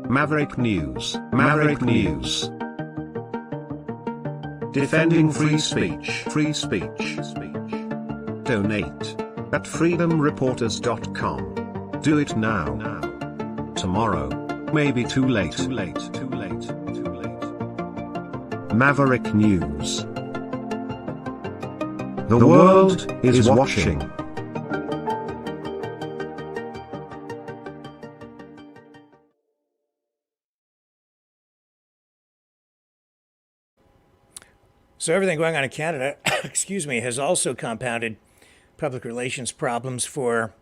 Maverick News. Maverick News. Defending free speech. Free speech. Donate at freedomreporters.com. Do it now. Tomorrow may be too late. Maverick News. The world is watching. So everything going on in Canada, excuse me, has also compounded public relations problems for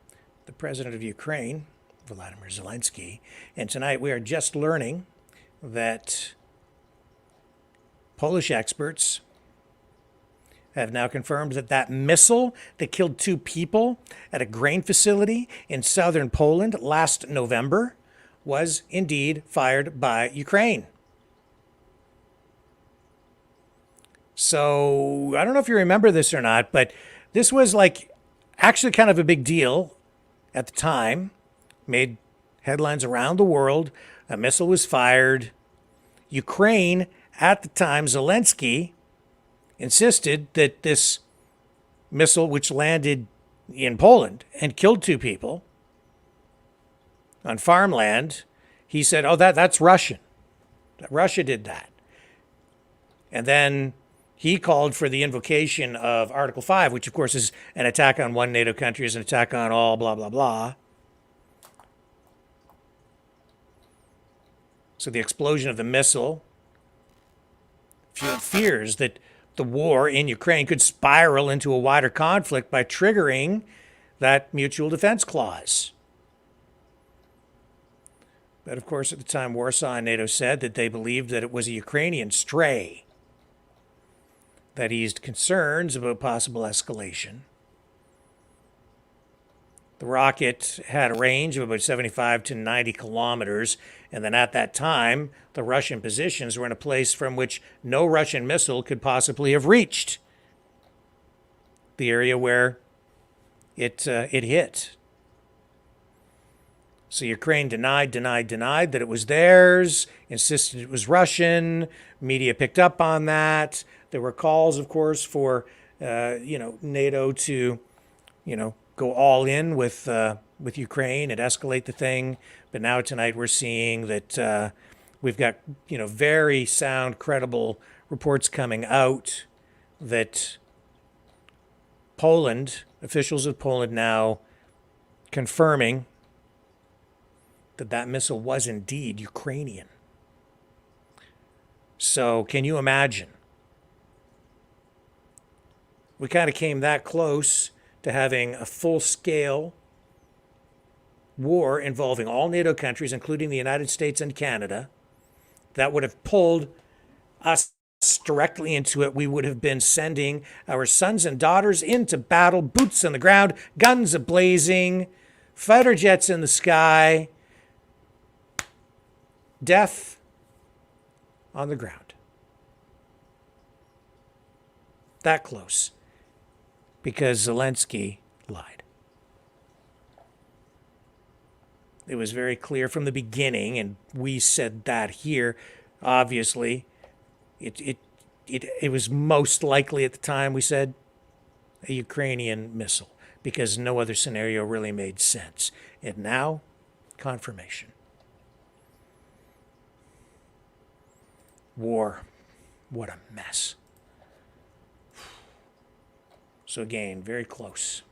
the president of Ukraine, Volodymyr Zelensky. And tonight we are just learning that Polish experts have now confirmed that that missile that killed 2 people at a grain facility in southern Poland last November was indeed fired by Ukraine. So I don't know if you remember this or not, but this was like actually kind of a big deal at the time. Made headlines around the world. A missile was fired. Ukraine, at the time, Zelensky insisted that this missile, which landed in Poland and killed 2 people on farmland, he said, oh, that's Russian. Russia did that. And then he called for the invocation of Article 5, which, of course, is an attack on one NATO country, is an attack on all, blah, blah, blah. So the explosion of the missile fueled fears that the war in Ukraine could spiral into a wider conflict by triggering that mutual defense clause. But of course, at the time, Warsaw and NATO said that they believed that it was a Ukrainian stray that eased concerns about possible escalation. The rocket had a range of about 75 to 90 kilometers, and then at that time, the Russian positions were in a place from which no Russian missile could possibly have reached the area where it hit. So Ukraine denied that it was theirs, insisted it was Russian. Media picked up on that. There were calls, of course, for NATO to, go all in with Ukraine and escalate the thing. But now tonight we're seeing that we've got very sound, credible reports coming out that Poland, officials of Poland now confirming that missile was indeed Ukrainian. So can you imagine? We kind of came that close to having a full-scale war involving all NATO countries, including the United States and Canada, that would have pulled us directly into it. We would have been sending our sons and daughters into battle, boots on the ground, guns a-blazing, fighter jets in the sky, death on the ground. That close. Because Zelensky lied. It was very clear from the beginning, and we said that here, obviously, it was most likely at the time we said a Ukrainian missile, because no other scenario really made sense. And now, confirmation. War. What a mess. So again, very close.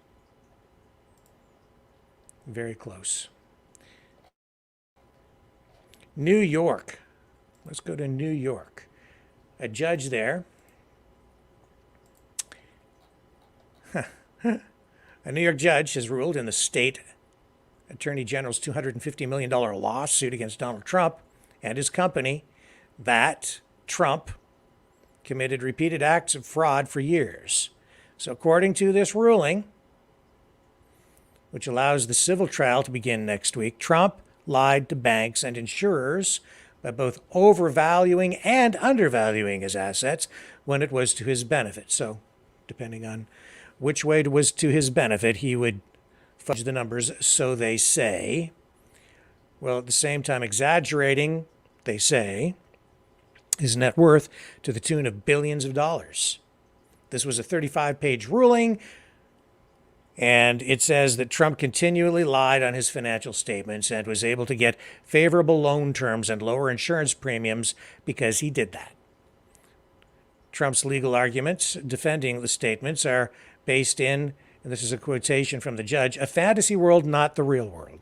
Very close. New York. Let's go to New York. A judge there. A New York judge has ruled in the state attorney general's $250 million lawsuit against Donald Trump and his company that Trump committed repeated acts of fraud for years. So according to this ruling, which allows the civil trial to begin next week, Trump lied to banks and insurers by both overvaluing and undervaluing his assets when it was to his benefit. So depending on which way it was to his benefit, he would fudge the numbers, so they say. Well, at the same time, exaggerating, they say, his net worth to the tune of billions of dollars. This was a 35-page ruling, and it says that Trump continually lied on his financial statements and was able to get favorable loan terms and lower insurance premiums because he did that. Trump's legal arguments defending the statements are based in, and this is a quotation from the judge, a fantasy world, not the real world.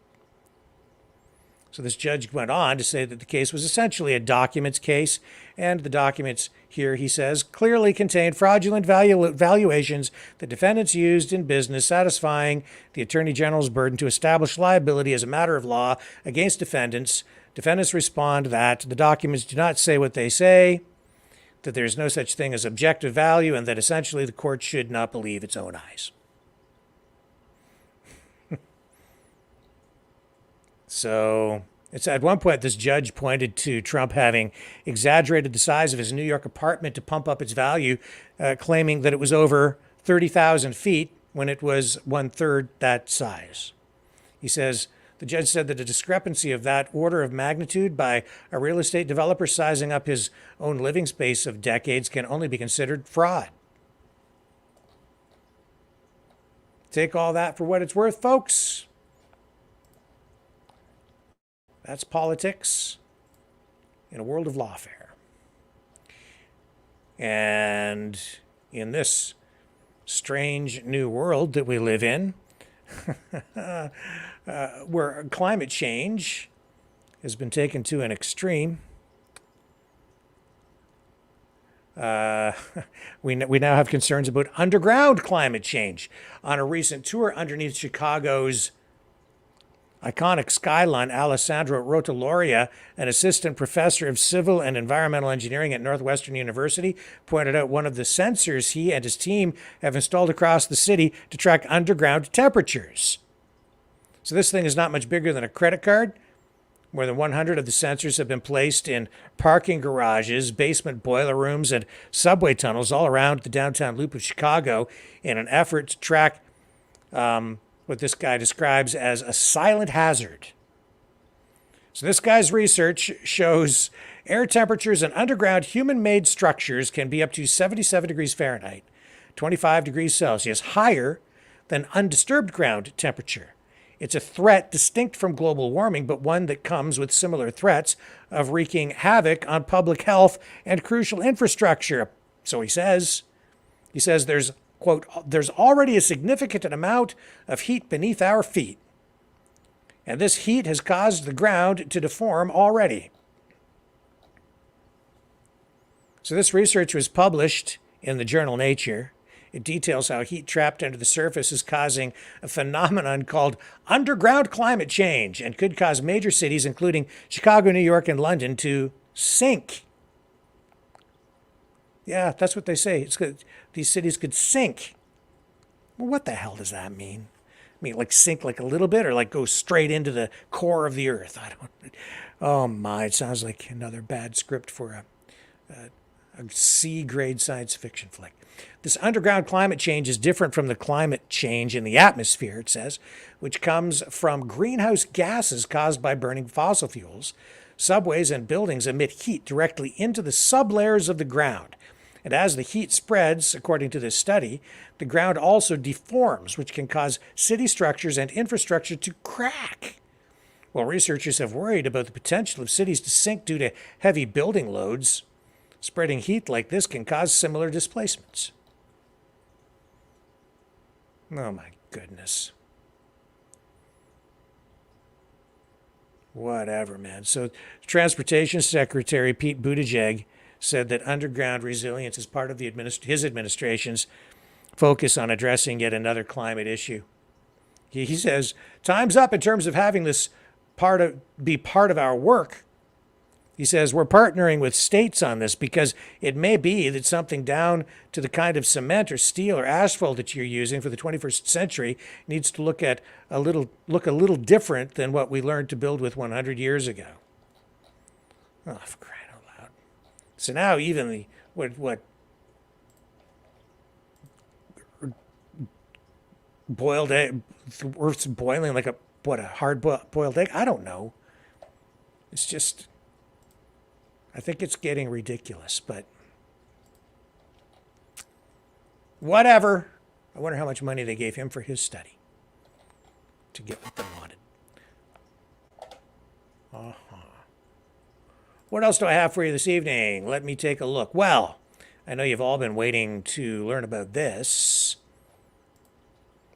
So this judge went on to say that the case was essentially a documents case, and the documents here, he says, clearly contained fraudulent valuations that defendants used in business, satisfying the Attorney General's burden to establish liability as a matter of law against defendants. Defendants respond that the documents do not say what they say, that there is no such thing as objective value, and that essentially the court should not believe its own eyes. So it's at one point this judge pointed to Trump having exaggerated the size of his New York apartment to pump up its value, claiming that it was over 30,000 feet when it was 1/3 that size. He says, the judge said that a discrepancy of that order of magnitude by a real estate developer sizing up his own living space of decades can only be considered fraud. Take all that for what it's worth, folks. That's politics in a world of lawfare. And in this strange new world that we live in, where climate change has been taken to an extreme, we now have concerns about underground climate change. On a recent tour underneath Chicago's iconic skyline, Alessandro Rotoloria, an assistant professor of civil and environmental engineering at Northwestern University, pointed out one of the sensors he and his team have installed across the city to track underground temperatures. So this thing is not much bigger than a credit card. More than 100 of the sensors have been placed in parking garages, basement boiler rooms, and subway tunnels all around the downtown loop of Chicago in an effort to track what this guy describes as a silent hazard. So this guy's research shows air temperatures in underground human-made structures can be up to 77 degrees Fahrenheit, 25 degrees Celsius, higher than undisturbed ground temperature. It's a threat distinct from global warming, but one that comes with similar threats of wreaking havoc on public health and crucial infrastructure. So he says there's, quote, there's already a significant amount of heat beneath our feet. And this heat has caused the ground to deform already. So this research was published in the journal Nature. It details how heat trapped under the surface is causing a phenomenon called underground climate change and could cause major cities, including Chicago, New York, and London, to sink. Yeah, that's what they say. It's good. These cities could sink. Well, what the hell does that mean? I mean, like sink like a little bit, or like go straight into the core of the earth? I don't. Oh my! It sounds like another bad script for a C-grade science fiction flick. This underground climate change is different from the climate change in the atmosphere, it says, which comes from greenhouse gases caused by burning fossil fuels. Subways and buildings emit heat directly into the sublayers of the ground. And as the heat spreads, according to this study, the ground also deforms, which can cause city structures and infrastructure to crack. While researchers have worried about the potential of cities to sink due to heavy building loads, spreading heat like this can cause similar displacements. Oh my goodness. Whatever, man. So Transportation Secretary Pete Buttigieg said that underground resilience is part of his administration's focus on addressing yet another climate issue. He says, time's up in terms of having this be part of our work. He says, we're partnering with states on this because it may be that something down to the kind of cement or steel or asphalt that you're using for the 21st century needs to look a little different than what we learned to build with 100 years ago. Oh, for crying out loud. So now even what boiled egg, the earth's boiling like a hard boiled egg? I don't know. It's just, I think it's getting ridiculous, but whatever. I wonder how much money they gave him for his study to get what they wanted. What else do I have for you this evening? Let me take a look. Well, I know you've all been waiting to learn about this.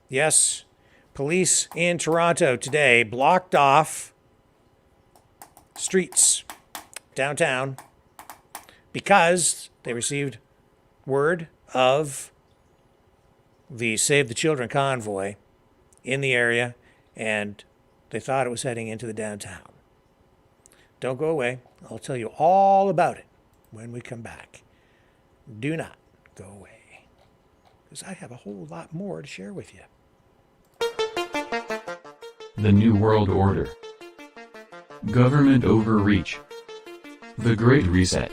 Yes, police in Toronto today blocked off streets downtown because they received word of the Save the Children convoy in the area, and they thought it was heading into the downtown. Don't go away. I'll tell you all about it when we come back. Do not go away, because I have a whole lot more to share with you. The New World Order. Government overreach. The Great Reset.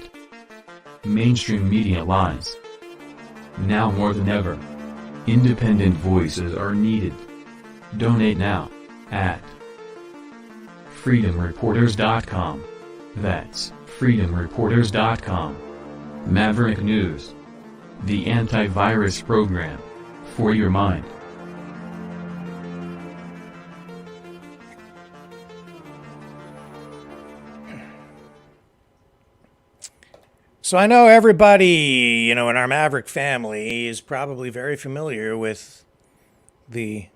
Mainstream media lies. Now more than ever, independent voices are needed. Donate now at freedomreporters.com. That's freedomreporters.com. Maverick News. The antivirus program for your mind. So I know everybody, in our Maverick family is probably very familiar with the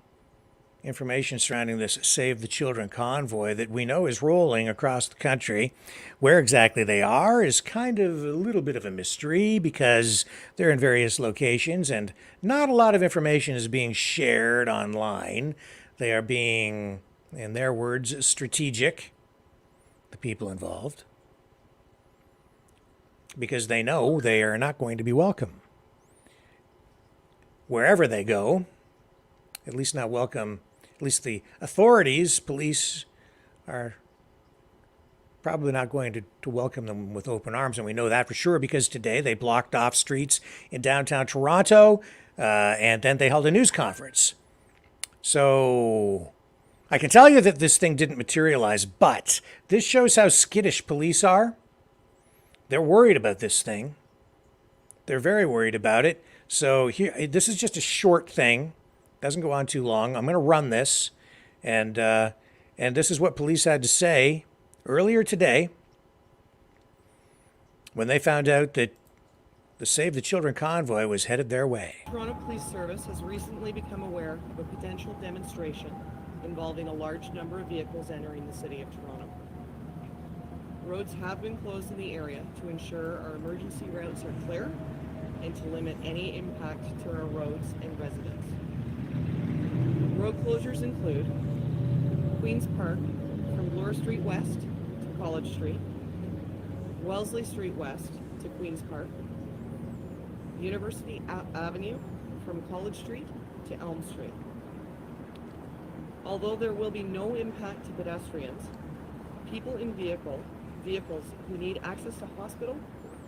information surrounding this Save the Children convoy that we know is rolling across the country. Where exactly they are is kind of a little bit of a mystery because they're in various locations and not a lot of information is being shared online. They are being, in their words, strategic, the people involved, because they know they are not going to be welcome wherever they go, at least not welcome. At least the authorities, police, are probably not going to welcome them with open arms. And we know that for sure because today they blocked off streets in downtown Toronto and then they held a news conference. So I can tell you that this thing didn't materialize, but this shows how skittish police are. They're worried about this thing. They're very worried about it. So here, this is just a short thing. Doesn't go on too long. I'm going to run this, and this is what police had to say earlier today when they found out that the Save the Children convoy was headed their way. Toronto Police Service has recently become aware of a potential demonstration involving a large number of vehicles entering the city of Toronto. Roads have been closed in the area to ensure our emergency routes are clear and to limit any impact to our roads and residents. Road closures include Queen's Park from Bloor Street West to College Street, Wellesley Street West to Queen's Park, University Avenue from College Street to Elm Street. Although there will be no impact to pedestrians, people in vehicles who need access to hospital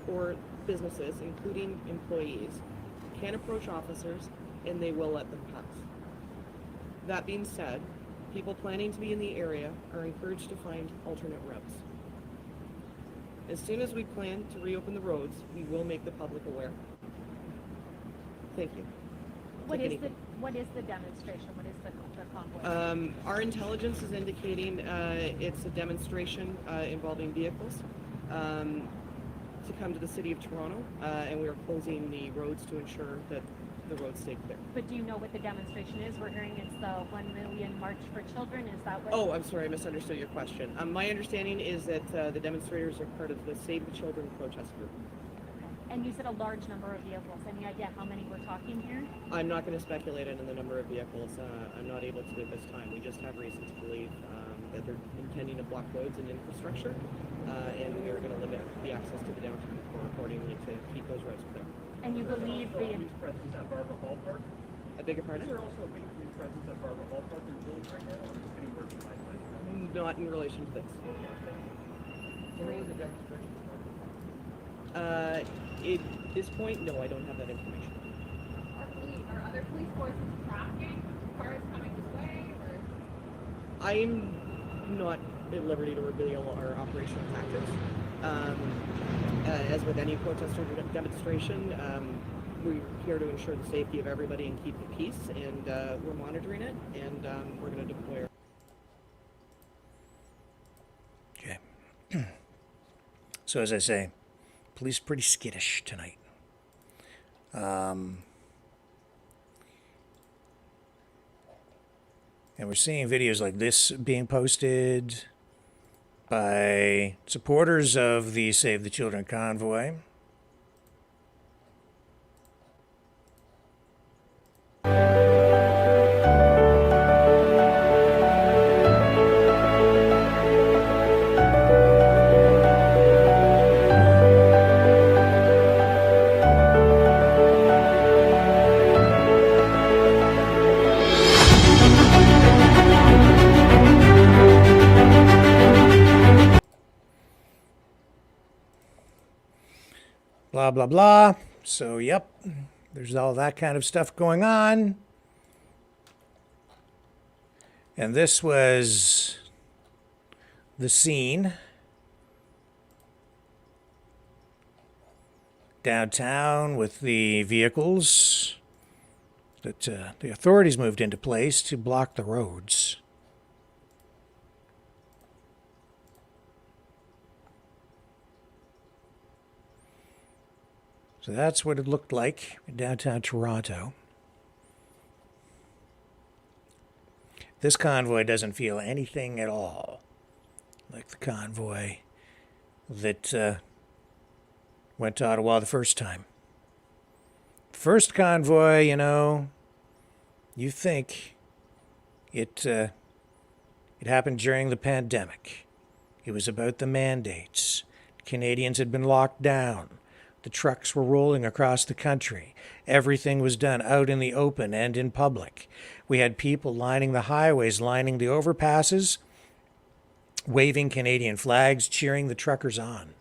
or businesses, including employees, can approach officers and they will let them pass. That being said, people planning to be in the area are encouraged to find alternate routes. As soon as we plan to reopen the roads, we will make the public aware. Thank you. What is the demonstration? What is the convoy? Our intelligence is indicating it's a demonstration involving vehicles to come to the city of Toronto, and we are closing the roads to ensure that the roads stay clear. But do you know what the demonstration is? We're hearing it's the 1 million March for Children. Is that what? Oh, I'm sorry, I misunderstood your question. My understanding is that the demonstrators are part of the Save the Children protest group. And you said a large number of vehicles. Any idea how many we're talking here? I'm not going to speculate on the number of vehicles. I'm not able to at this time. We just have reason to believe that they're intending to block roads and infrastructure, and we are going to limit the access to the downtown core accordingly to keep those roads clear. And you believe the presence at Barbara Hall Park? I beg your pardon? Is there also a police presence at Barbara Hall Park in the village right now? Or any work in my mind? Not in relation to this. Where was the demonstration? At this point, no, I don't have that information. are other police forces tracking cars coming this way? I'm not at liberty to reveal our operational tactics. As with any protest or demonstration, we're here to ensure the safety of everybody and keep the peace, and we're monitoring it, and we're going to deploy our... Okay. So as I say, police pretty skittish tonight. And we're seeing videos like this being posted by supporters of the Save the Children convoy. Blah, blah, blah. So, yep, there's all that kind of stuff going on. And this was the scene downtown with the vehicles that the authorities moved into place to block the roads. So that's what it looked like in downtown Toronto. This convoy doesn't feel anything at all like the convoy that went to Ottawa the first time. First convoy, you know, you think it happened during the pandemic. It was about the mandates. Canadians had been locked down. The trucks were rolling across the country. Everything was done out in the open and in public. We had people lining the highways, lining the overpasses, waving Canadian flags, cheering the truckers on.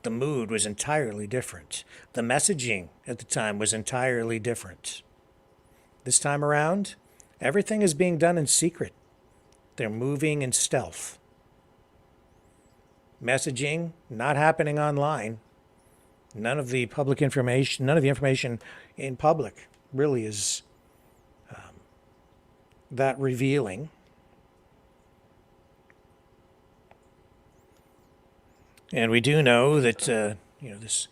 The mood was entirely different. The messaging at the time was entirely different. This time around, everything is being done in secret. They're moving in stealth. Messaging not happening online. None of the public information, none of the information in public really is that revealing. And we do know that this,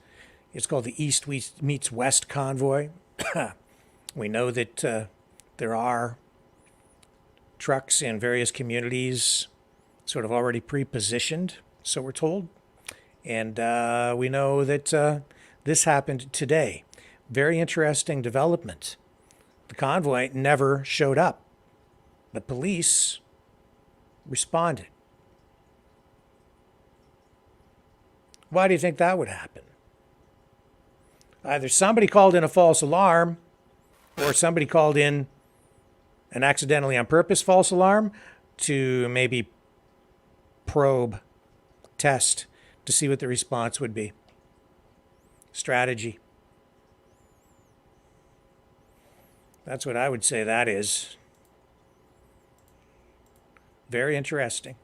it's called the East meets West convoy. We know that there are trucks in various communities sort of already pre-positioned, so we're told. And we know that this happened today. Very interesting development. The convoy never showed up. The police responded. Why do you think that would happen? Either somebody called in a false alarm, or somebody called in an accidentally on purpose false alarm to maybe probe, test, to see what the response would be. Strategy. That's what I would say that is. Very interesting.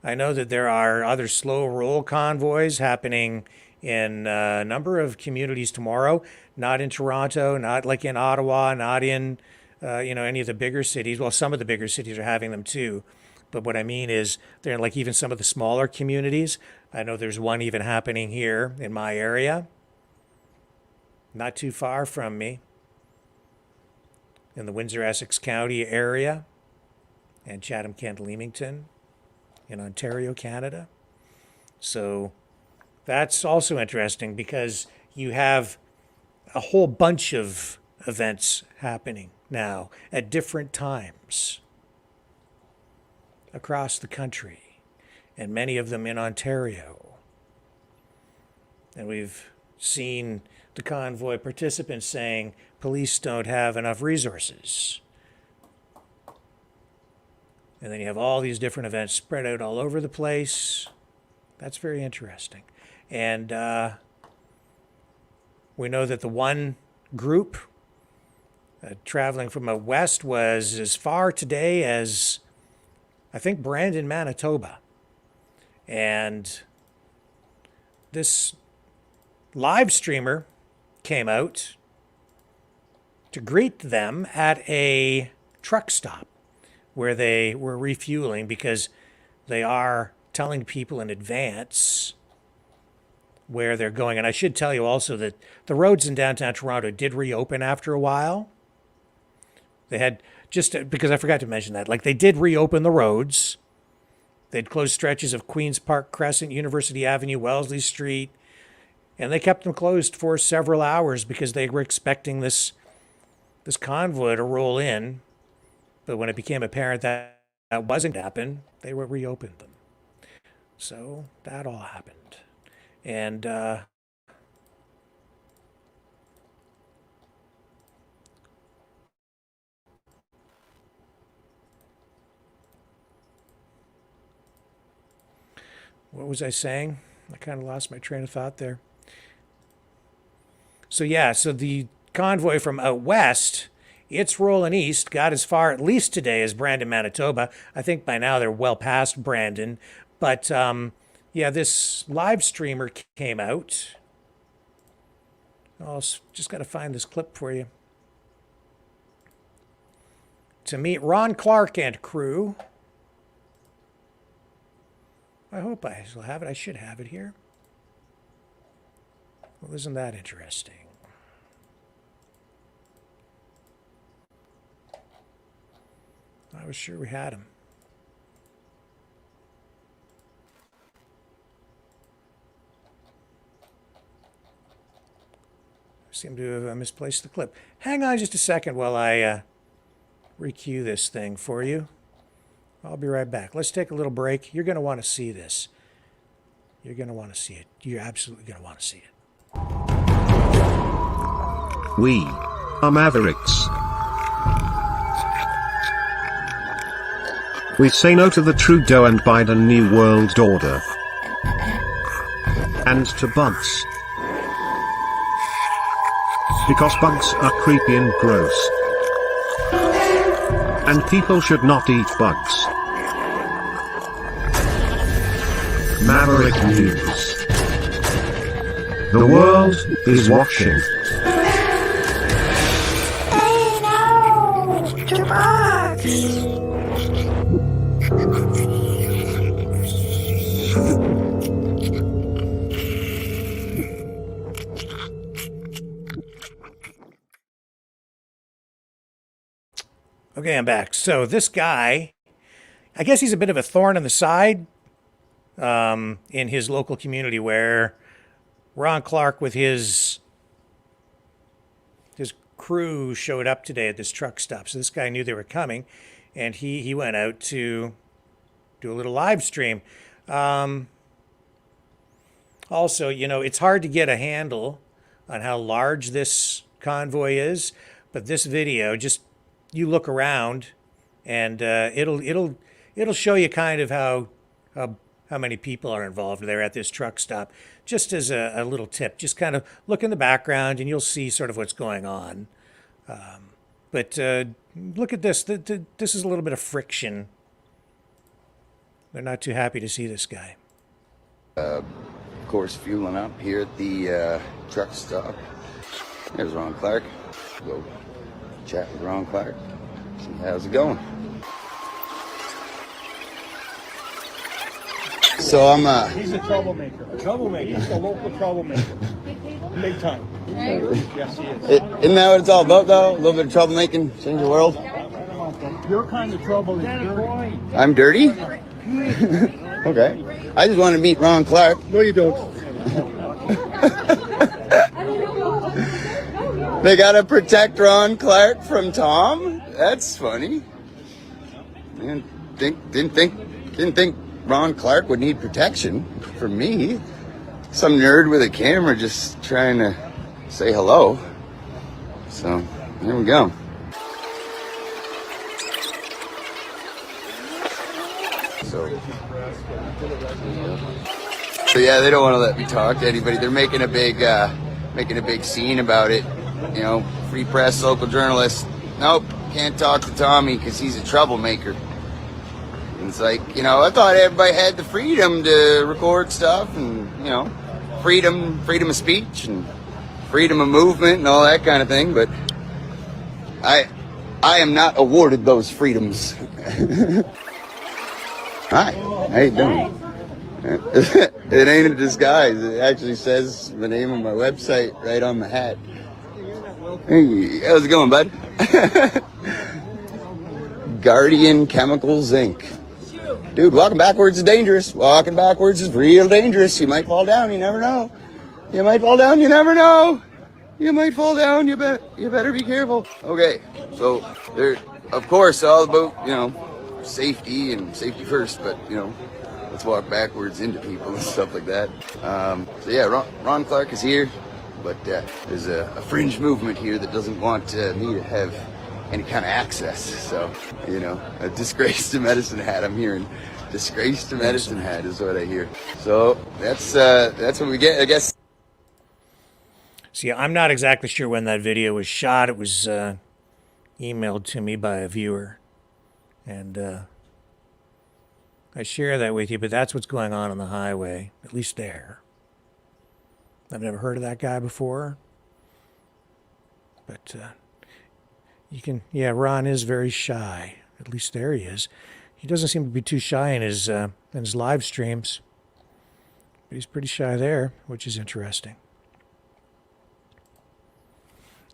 I know that there are other slow roll convoys happening in a number of communities tomorrow, not in Toronto, not like in Ottawa, not in any of the bigger cities. Well, some of the bigger cities are having them too. But what I mean is they're in like even some of the smaller communities. I know there's one even happening here in my area, not too far from me, in the Windsor-Essex County area and Chatham-Kent-Leamington in Ontario, Canada. So that's also interesting because you have a whole bunch of events happening now at different times across the country, and many of them in Ontario. And we've seen the convoy participants saying police don't have enough resources. And then you have all these different events spread out all over the place. That's very interesting. And we know that the one group traveling from out west was as far today as, I think, Brandon, Manitoba. And this live streamer came out to greet them at a truck stop where they were refueling, because they are telling people in advance where they're going. And I should tell you also that the roads in downtown Toronto did reopen after a while. They had, just because I forgot to mention that, like they did reopen the roads. They'd closed stretches of Queen's Park Crescent, University Avenue, Wellesley Street, and they kept them closed for several hours because they were expecting this convoy to roll in. But when it became apparent that that wasn't going to happen, they reopened them. So that all happened. And what was I saying? I kind of lost my train of thought there. So yeah, so the convoy from out west, it's rolling east, got as far, at least today, as Brandon, Manitoba. I think by now they're well past Brandon. But yeah, this live streamer came out. I'll just got to find this clip for you. To meet Ron Clark and crew I hope I still have it. I should have it here. Well, isn't that interesting? I was sure we had him. Seem to have misplaced the clip. Hang on just a second while I recue this thing for you. I'll be right back. Let's take a little break. You're going to want to see this. You're going to want to see it. You're absolutely going to want to see it. We are Mavericks. We say no to the Trudeau and Biden New World Order. And to bugs. Because bugs are creepy and gross. And people should not eat bugs. Maverick News. The world is watching. Hey, no! To bugs! Okay, I'm back. So this guy, I guess he's a bit of a thorn in the side in his local community, where Ron Clark with his crew showed up today at this truck stop. So this guy knew they were coming, and he went out to do a little live stream. Also, you know, it's hard to get a handle on how large this convoy is, but this video, just you look around, and it'll show you kind of how many people are involved there at this truck stop. Just as a little tip, just kind of look in the background, and you'll see sort of what's going on. But look at this. This is a little bit of friction. They're not too happy to see this guy. Of course, fueling up here at the truck stop. There's Ron Clark. Go chat with Ron Clark. See how's it going. So I'm He's a troublemaker. A troublemaker. He's a local troublemaker. Big time. Yes, he is. Isn't that what it's all about, though? A little bit of troublemaking, change the world. Your kind of trouble is dirty. I'm dirty? Okay. I just want to meet Ron Clark. No, you don't. They gotta protect Ron Clark from Tom? That's funny. Man, didn't think Ron Clark would need protection from me. Some nerd with a camera just trying to say hello. So, here we go. So yeah, they don't want to let me talk to anybody. They're making a big scene about it. You know, free press, local journalists. Nope, can't talk to Tommy because he's a troublemaker. And it's like, you know, I thought everybody had the freedom to record stuff, and you know, freedom of speech and freedom of movement and all that kind of thing. But I am not awarded those freedoms. Hi, how you doing? It ain't a disguise. It actually says the name of my website right on the hat. Hey, how's it going, bud? Guardian Chemicals Inc. Dude, walking backwards is dangerous. Walking backwards is real dangerous. You might fall down, you never know. You might fall down, you never know. You might fall down, you better be careful. Okay, so they're, of course, all about, you know, safety and safety first, but, you know, let's walk backwards into people and stuff like that. So yeah, Ron Clark is here, but there's a fringe movement here that doesn't want me to have any kind of access. So, you know, a disgrace to medicine hat, I'm hearing. Disgrace to medicine hat is what I hear. So that's what we get, I guess. See, I'm not exactly sure when that video was shot. It was emailed to me by a viewer. And I share that with you, but that's what's going on the highway, at least there. I've never heard of that guy before. But you can, yeah, Ron is very shy. At least there he is. He doesn't seem to be too shy in his live streams. But he's pretty shy there, which is interesting.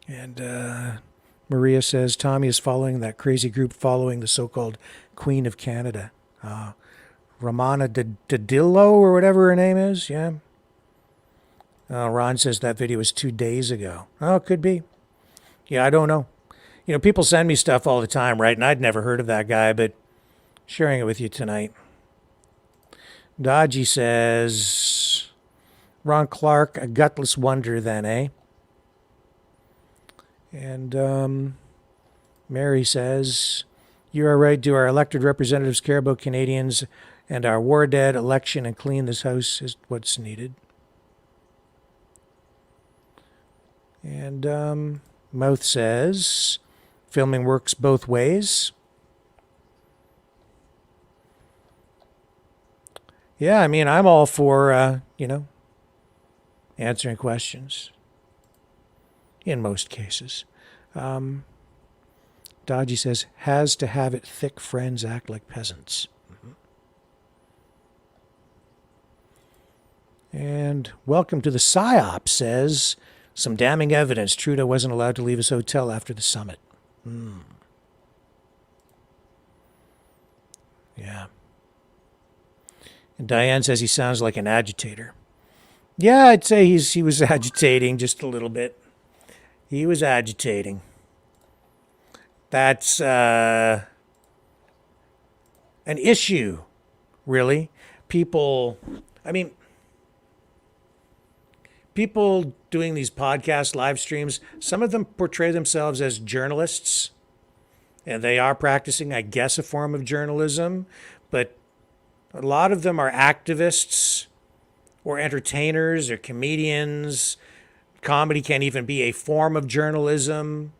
And Maria says Tommy is following that crazy group following the so-called Queen of Canada. Romana Dadillo or whatever her name is, yeah. Ron says that video was 2 days ago. Oh, it could be. Yeah, I don't know. You know, people send me stuff all the time, right? And I'd never heard of that guy, but sharing it with you tonight. Dodgy says, Ron Clark, a gutless wonder then, eh? And Mary says, you are right. Do our elected representatives care about Canadians and our war dead? Election and clean this house is what's needed. And Mouth says, filming works both ways. Yeah, I mean, I'm all for, answering questions. In most cases. Dodgy says, has to have it thick friends act like peasants. And welcome to the PSYOP says, some damning evidence Trudeau wasn't allowed to leave his hotel after the summit. Yeah. And Diane says he sounds like an agitator. Yeah, I'd say he was agitating just a little bit. He was agitating. That's an issue, really. People doing these podcast live streams, some of them portray themselves as journalists, and they are practicing, I guess, a form of journalism, but a lot of them are activists or entertainers or comedians. Comedy can't even be a form of journalism.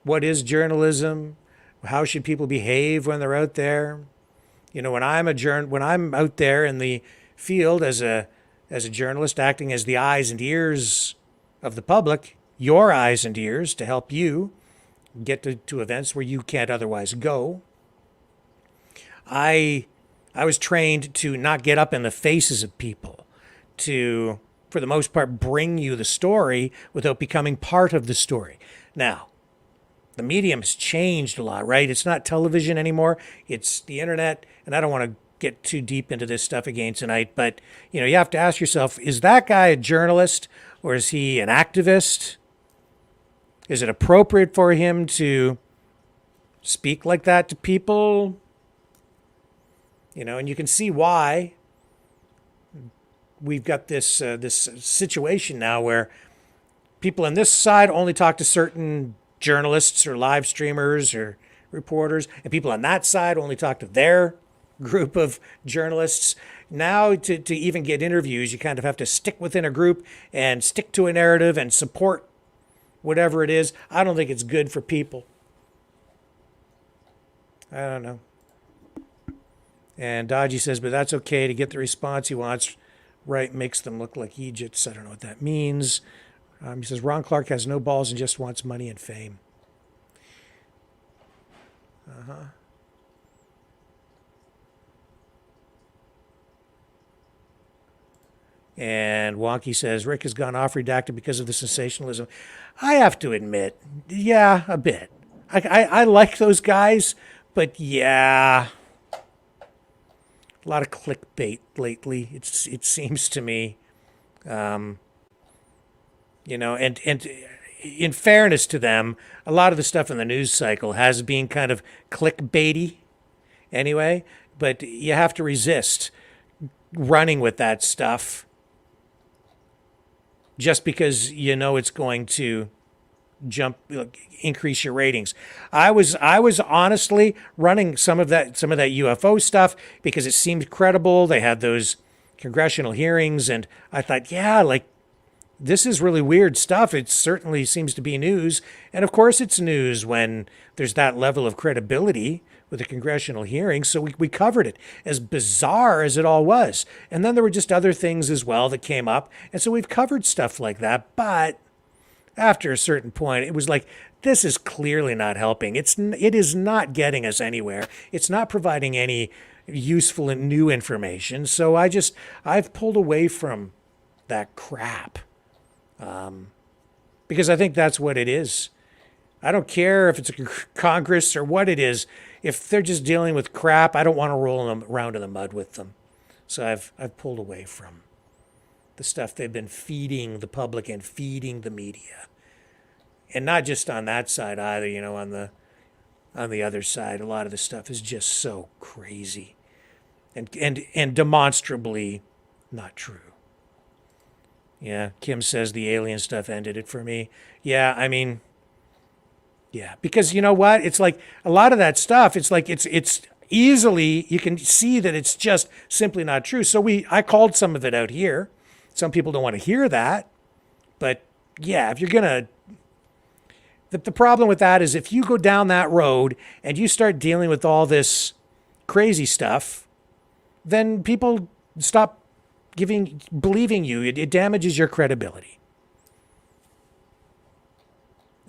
What is journalism? How should people behave when they're out there? You know, when I'm out there in the field as a journalist, acting as the eyes and ears of the public, your eyes and ears, to help you get to events where you can't otherwise go. I was trained to not get up in the faces of people, to, for the most part, bring you the story without becoming part of the story. Now, the medium has changed a lot, right? It's not television anymore. It's the internet. And I don't want to get too deep into this stuff again tonight, but you have to ask yourself, is that guy a journalist or is he an activist? Is it appropriate for him to speak like that to people? And you can see why we've got this situation now where people on this side only talk to certain journalists or live streamers or reporters, and people on that side only talk to their group of journalists. Now, to even get interviews, you kind of have to stick within a group and stick to a narrative and support whatever it is. I don't think it's good for people. I don't know. And Dodgy says, but that's okay to get the response he wants. Right, makes them look like Egypts. I don't know what that means. He says, Ron Clark has no balls and just wants money and fame. And Wonky says, Rick has gone off redacted because of the sensationalism. I have to admit, yeah, a bit. I like those guys, but yeah, a lot of clickbait lately, it seems to me. And in fairness to them, a lot of the stuff in the news cycle has been kind of clickbaity anyway, but you have to resist running with that stuff just because it's going to increase your ratings. I was honestly running some of that UFO stuff because it seemed credible. They had those congressional hearings, and I thought, yeah, this is really weird stuff. It certainly seems to be news. And of course it's news when there's that level of credibility with a congressional hearing. So we covered it, as bizarre as it all was. And then there were just other things as well that came up. And so we've covered stuff like that. But after a certain point, it was like, this is clearly not helping. It is not getting us anywhere. It's not providing any useful and new information. So I've pulled away from that crap. Because I think that's what it is. I don't care if it's a Congress or what it is. If they're just dealing with crap, I don't want to roll them around in the mud with them. So I've pulled away from the stuff they've been feeding the public and feeding the media. And not just on that side either, you know, on the other side, a lot of the stuff is just so crazy and demonstrably not true. Yeah, Kim says the alien stuff ended it for me. Yeah, I mean, yeah, because you know what? It's like a lot of that stuff, it's like it's easily, you can see that it's just simply not true. So I called some of it out here. Some people don't want to hear that. But yeah, if you're going to, the problem with that is if you go down that road and you start dealing with all this crazy stuff, then people stop believing you. It damages your credibility.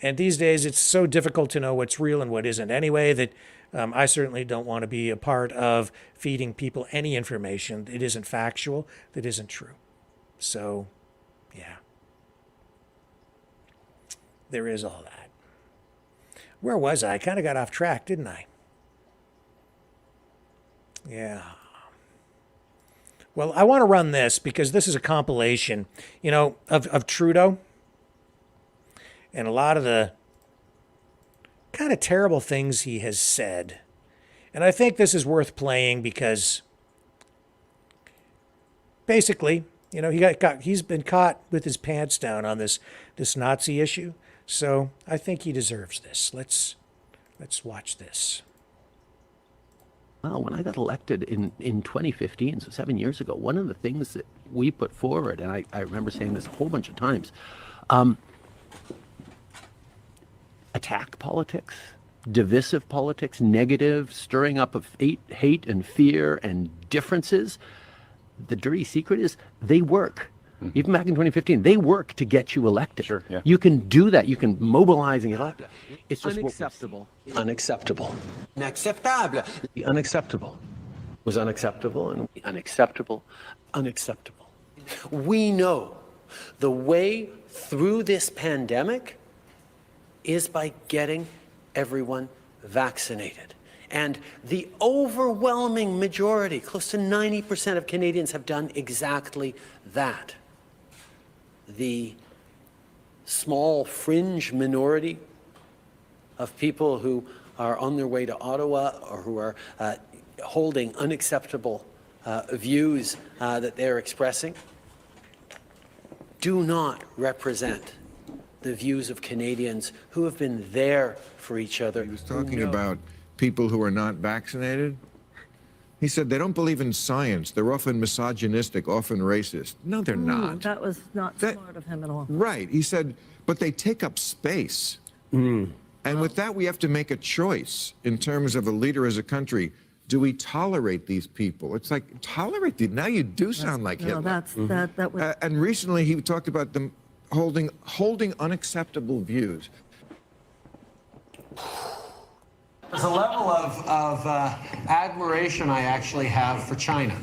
And these days, it's so difficult to know what's real and what isn't anyway that I certainly don't want to be a part of feeding people any information that isn't factual, that isn't true. So, yeah. There is all that. Where was I? I kind of got off track, didn't I? Yeah. Well, I want to run this because this is a compilation, you know, of Trudeau and a lot of the kind of terrible things he has said. And I think this is worth playing because basically, you know, he's been caught with his pants down on this Nazi issue. So I think he deserves this. Let's watch this. Well, when I got elected in 2015, so 7 years ago, one of the things that we put forward, and I remember saying this a whole bunch of times, attack politics, divisive politics, negative, stirring up of hate and fear and differences. The dirty secret is they work. Even back in 2015, they work to get you elected. Sure, yeah. You can do that. You can mobilize and get elected. It's just unacceptable. Unacceptable. Unacceptable. The unacceptable was unacceptable and unacceptable. Unacceptable. We know the way through this pandemic is by getting everyone vaccinated. And the overwhelming majority, close to 90% of Canadians have done exactly that. The small fringe minority of people who are on their way to Ottawa or who are holding unacceptable views that they're expressing do not represent the views of Canadians who have been there for each other. He was talking about people who are not vaccinated. He said they don't believe in science. They're often misogynistic, often racist. No, they're not. That was not smart of him at all. Right. He said, but they take up space. And with that, we have to make a choice in terms of a leader as a country. Do we tolerate these people? It's like, tolerate them. Now you do sound like Hitler. That was... and recently he talked about them holding unacceptable views. There's a level of admiration I actually have for China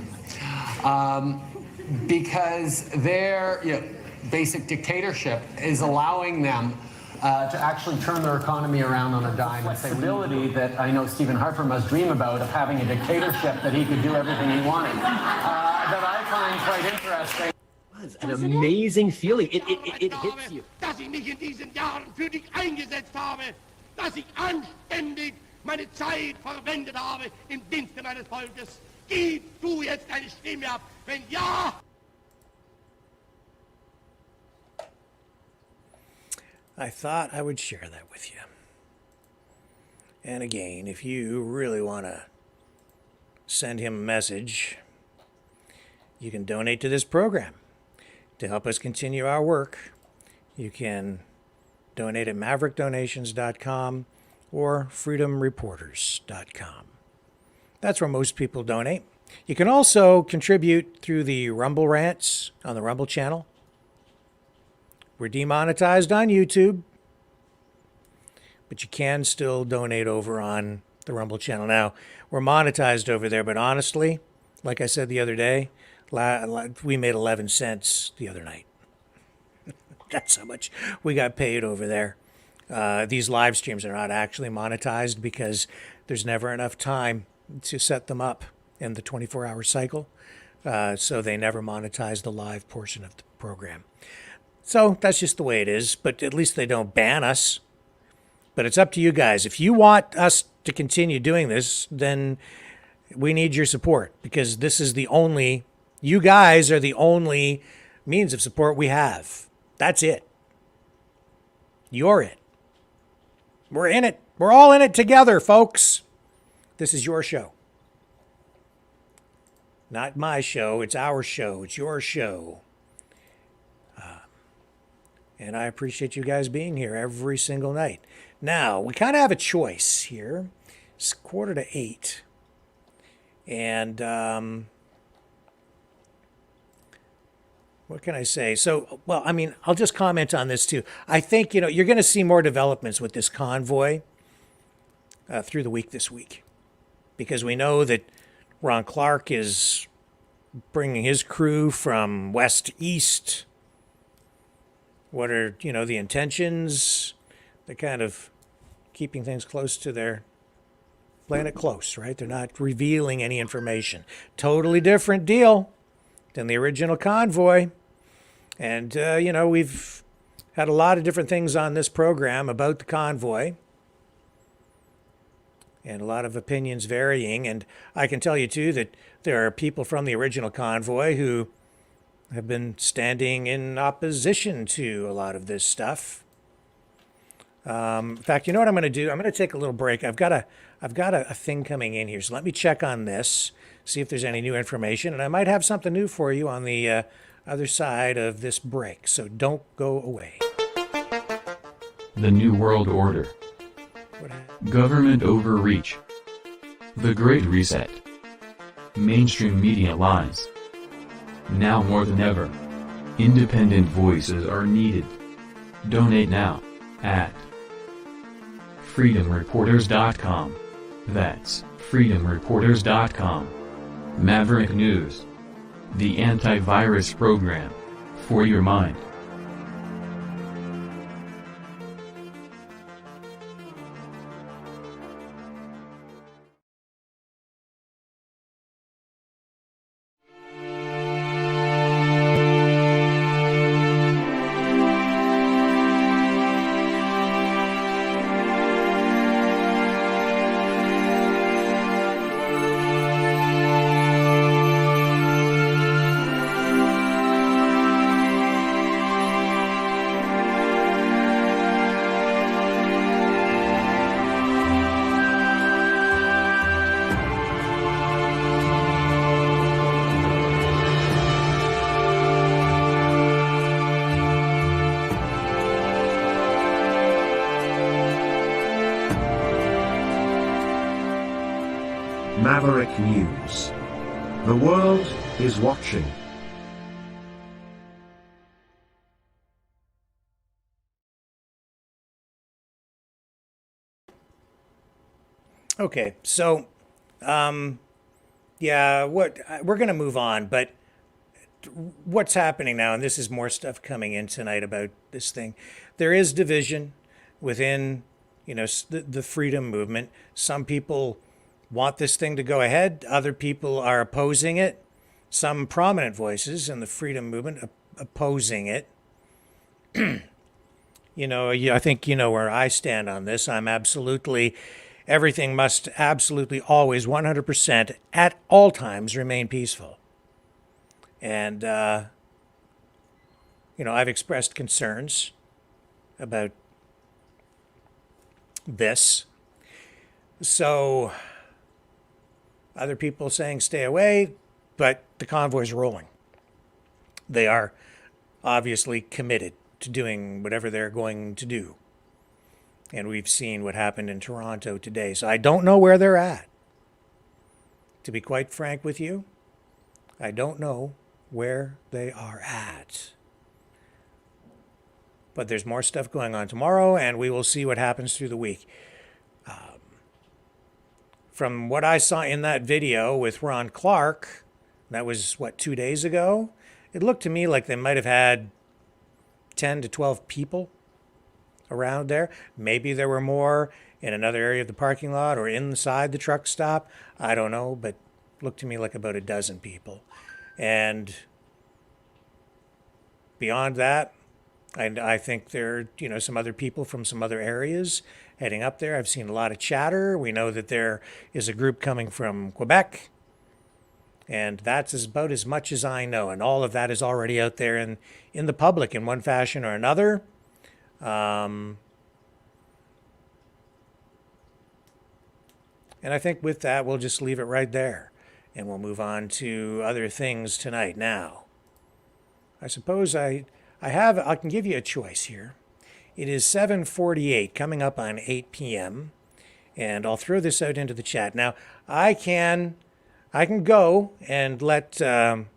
because their basic dictatorship is allowing them to actually turn their economy around on a dime. And flexibility that I know Stephen Harper must dream about of having a dictatorship that he could do everything he wanted, that I find quite interesting. It's an amazing feeling. It hits you. Dass ich mich in diesen Jahren für dich eingesetzt habe, dass ich anständig meine Zeit verwendet habe im Dienste meines Volkes. Gib du jetzt deine Stimme ab. Wenn ja... I thought I would share that with you. And again, if you really want to send him a message, you can donate to this program to help us continue our work. You can donate at maverickdonations.com or freedomreporters.com. That's where most people donate. You can also contribute through the Rumble Rants on the Rumble channel. We're demonetized on YouTube, but you can still donate over on the Rumble channel. Now, we're monetized over there, but honestly, like I said the other day, we made 11 cents the other night. That's how much we got paid over there. These live streams are not actually monetized because there's never enough time to set them up in the 24-hour cycle. So they never monetize the live portion of the program. So that's just the way it is, but at least they don't ban us. But it's up to you guys. If you want us to continue doing this, then we need your support, because this is the only, you guys are the only means of support we have. That's it. You're it. We're in it. We're all in it together, folks. This is your show. Not my show. It's our show. It's your show. And I appreciate you guys being here every single night. Now, we kind of have a choice here. It's 7:45. And what can I say? So, well, I mean, I'll just comment on this too. I think, you're going to see more developments with this convoy through the week this week. Because we know that Ron Clark is bringing his crew from west to east. What are, the intentions? They're kind of keeping things close to playing it close, right? They're not revealing any information. Totally different deal than the original convoy. And, we've had a lot of different things on this program about the convoy. And a lot of opinions varying. And I can tell you, too, that there are people from the original convoy who have been standing in opposition to a lot of this stuff. In fact, you know what I'm going to do? I'm going to take a little break. I've got a thing coming in here, so let me check on this, see if there's any new information, and I might have something new for you on the other side of this break. So don't go away. The New World Order. Government overreach. The Great Reset. Mainstream media lies. Now more than ever, independent voices are needed. Donate now at freedomreporters.com. That's freedomreporters.com. Maverick News. The antivirus program for your mind. Maverick News. The world is watching. Okay, so, yeah, we're going to move on, but what's happening now, and this is more stuff coming in tonight about this thing, there is division within, the freedom movement. Some people want this thing to go ahead. Other people are opposing it. Some prominent voices in the freedom movement opposing it. I think you know where I stand on this. Everything must absolutely always 100% at all times remain peaceful. And, I've expressed concerns about this. So other people saying stay away, but the convoy's rolling. They are obviously committed to doing whatever they're going to do. And we've seen what happened in Toronto today. So I don't know where they're at. To be quite frank with you, I don't know where they are at. But there's more stuff going on tomorrow, and we will see what happens through the week. from what I saw in that video with Ron Clark, that was, what, 2 days ago? It looked to me like they might have had 10 to 12 people around there. Maybe there were more in another area of the parking lot or inside the truck stop. I don't know, but it looked to me like about a dozen people. And beyond that, I think there are, some other people from some other areas heading up there. I've seen a lot of chatter. We know that there is a group coming from Quebec. And that's about as much as I know. And all of that is already out there in the public in one fashion or another. And I think with that, we'll just leave it right there. And we'll move on to other things tonight. Now, I suppose I can give you a choice here. It is 7:48, coming up on 8 p.m. And I'll throw this out into the chat. Now, I can go and and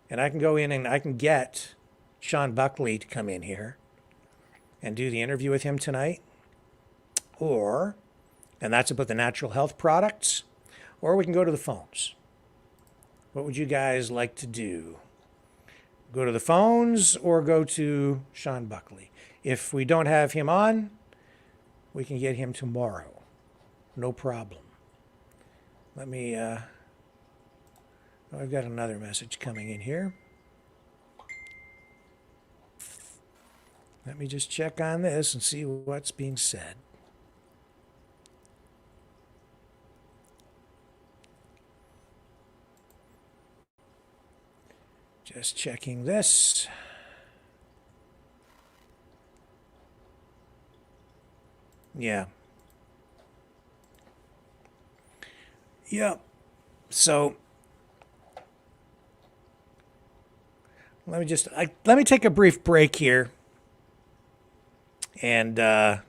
I can go in and I can get Sean Buckley to come in here and do the interview with him tonight. And that's about the natural health products, or we can go to the phones. What would you guys like to do? Go to the phones or go to Sean Buckley? If we don't have him on, we can get him tomorrow. No problem. Let me, I've got another message coming in here. Let me just check on this and see what's being said. Just checking this. Yeah. Yeah. So let me take a brief break here. And let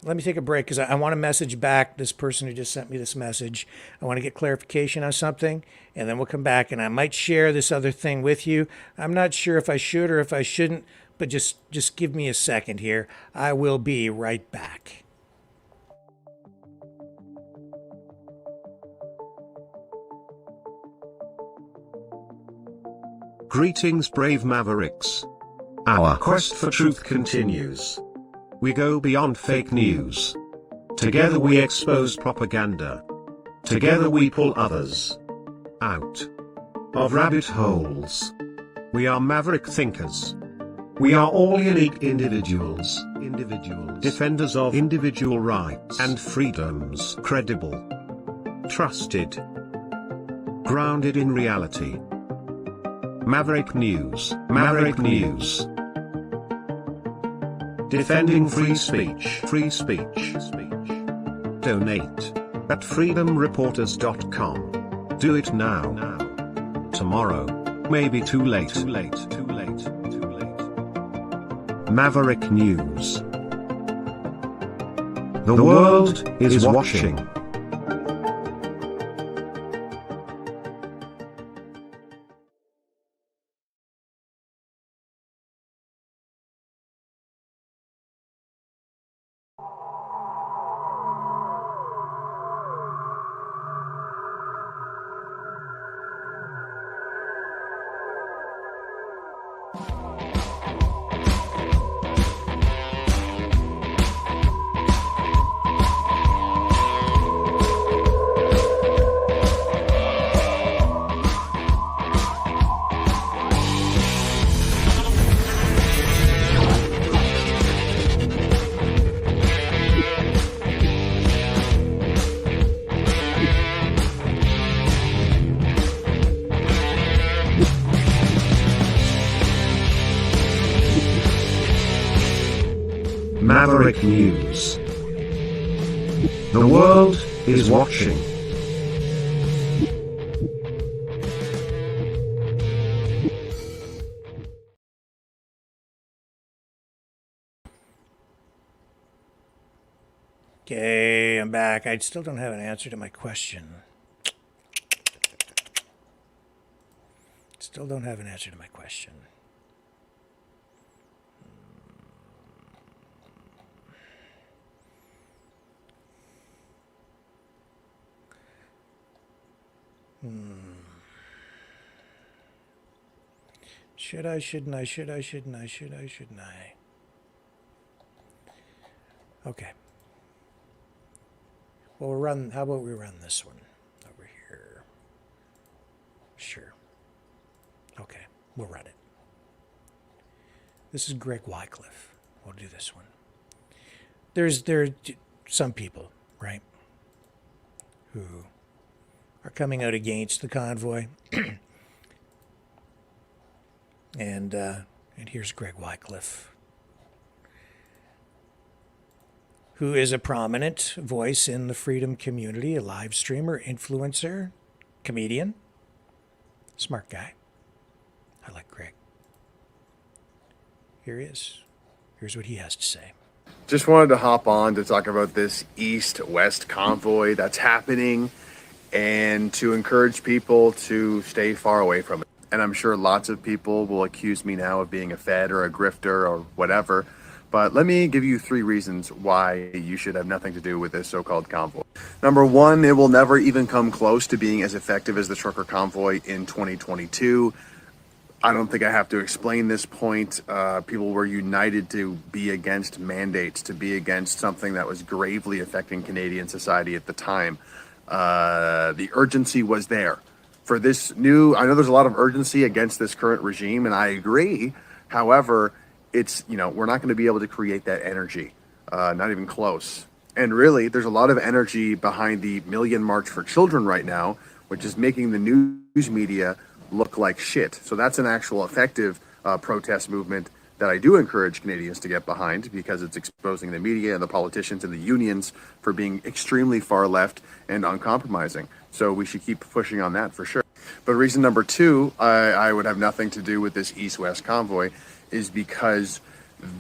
me take a break because I want to message back this person who just sent me this message. I want to get clarification on something, and then we'll come back, and I might share this other thing with you. I'm not sure if I should or if I shouldn't, but just give me a second here. I will be right back. Greetings, brave Mavericks. Our quest for truth continues. We go beyond fake news. Together we expose propaganda. Together we pull others out of rabbit holes. We are maverick thinkers. We are all unique individuals. Defenders of individual rights and freedoms. Credible. Trusted. Grounded in reality. Maverick News. Maverick News. Defending free speech. Free speech. Donate at freedomreporters.com. Do it now. Tomorrow may be too late. Maverick News. The world is watching. Maverick News. The world is watching. Okay, I'm back. I still don't have an answer to my question. Still don't have an answer to my question. Should I, shouldn't I, should I, shouldn't I, should I, shouldn't I? Okay. Well, how about we run this one over here? Sure. Okay, we'll run it. This is Greg Wycliffe. We'll do this one. There are some people, right, who are coming out against the convoy. And here's Greg Wycliffe, who is a prominent voice in the freedom community, a live streamer, influencer, comedian, smart guy. I like Greg. Here he is. Here's what he has to say. Just wanted to hop on to talk about this east-west convoy that's happening and to encourage people to stay far away from it. And I'm sure lots of people will accuse me now of being a Fed or a grifter or whatever. But let me give you 3 reasons why you should have nothing to do with this so-called convoy. Number 1, it will never even come close to being as effective as the trucker convoy in 2022. I don't think I have to explain this point. People were united to be against mandates, to be against something that was gravely affecting Canadian society at the time. The urgency was there. For this new, I know there's a lot of urgency against this current regime, and I agree. However, it's, we're not going to be able to create that energy, not even close. And really, there's a lot of energy behind the Million March for Children right now, which is making the news media look like shit. So that's an actual effective protest movement that I do encourage Canadians to get behind, because it's exposing the media and the politicians and the unions for being extremely far left and uncompromising. So we should keep pushing on that for sure. But reason number 2, I would have nothing to do with this east-west convoy, is because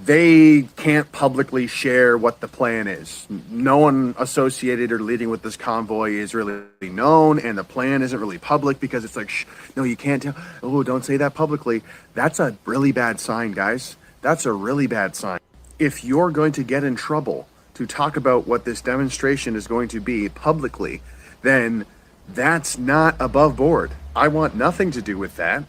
they can't publicly share what the plan is. No one associated or leading with this convoy is really known, and the plan isn't really public because it's like, no, you can't tell. Oh, don't say that publicly. That's a really bad sign, guys. That's a really bad sign. If you're going to get in trouble to talk about what this demonstration is going to be publicly, then that's not above board. I want nothing to do with that.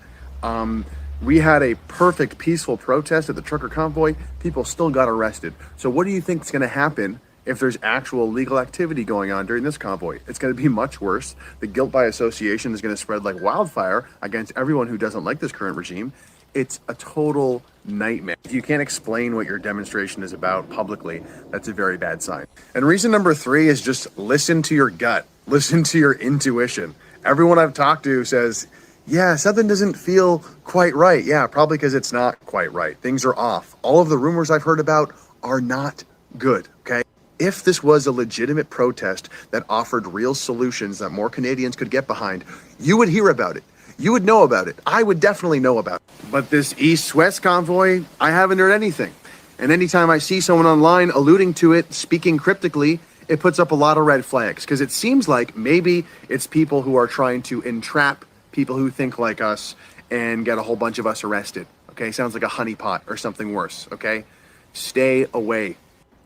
We had a perfect peaceful protest at the trucker convoy. People still got arrested. So what do you think is going to happen if there's actual legal activity going on during this convoy? It's going to be much worse. The guilt by association is going to spread like wildfire against everyone who doesn't like this current regime. It's a total nightmare. If you can't explain what your demonstration is about publicly, that's a very bad sign. And reason number 3 is just listen to your gut. Listen to your intuition. Everyone I've talked to says, yeah, something doesn't feel quite right. Yeah, probably because it's not quite right. Things are off. All of the rumors I've heard about are not good, okay? If this was a legitimate protest that offered real solutions that more Canadians could get behind, you would hear about it. You would know about it. I would definitely know about it. But this east-west convoy, I haven't heard anything. And anytime I see someone online alluding to it, speaking cryptically, it puts up a lot of red flags, because it seems like maybe it's people who are trying to entrap people who think like us and get a whole bunch of us arrested. Okay, sounds like a honeypot or something worse. Okay, stay away.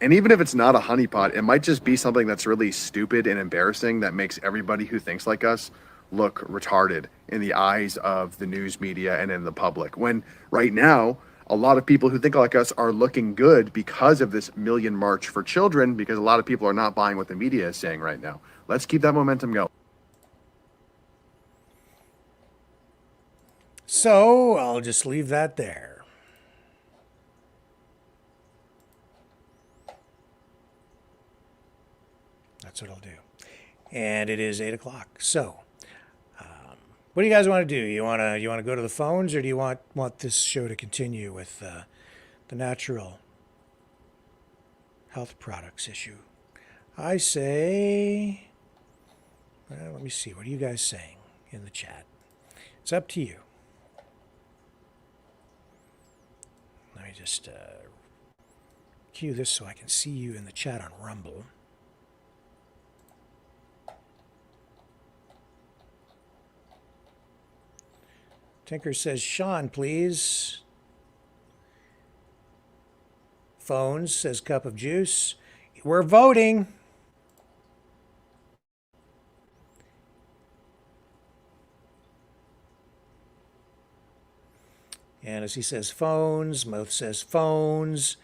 And even if it's not a honeypot, it might just be something that's really stupid and embarrassing that makes everybody who thinks like us look retarded in the eyes of the news media and in the public. When right now, a lot of people who think like us are looking good because of this Million March for Children, because a lot of people are not buying what the media is saying right now. Let's keep that momentum going. So I'll just leave that there. That's what I'll do. And it is 8 o'clock. So, what do you guys want to do? You want to go to the phones, or do you want this show to continue with the natural health products issue? I say, well, let me see. What are you guys saying in the chat? It's up to you. Let me just cue this so I can see you in the chat on Rumble. Tinker says, Sean, please. Phones says, cup of juice. We're voting. And as he says phones, Mouth says phones.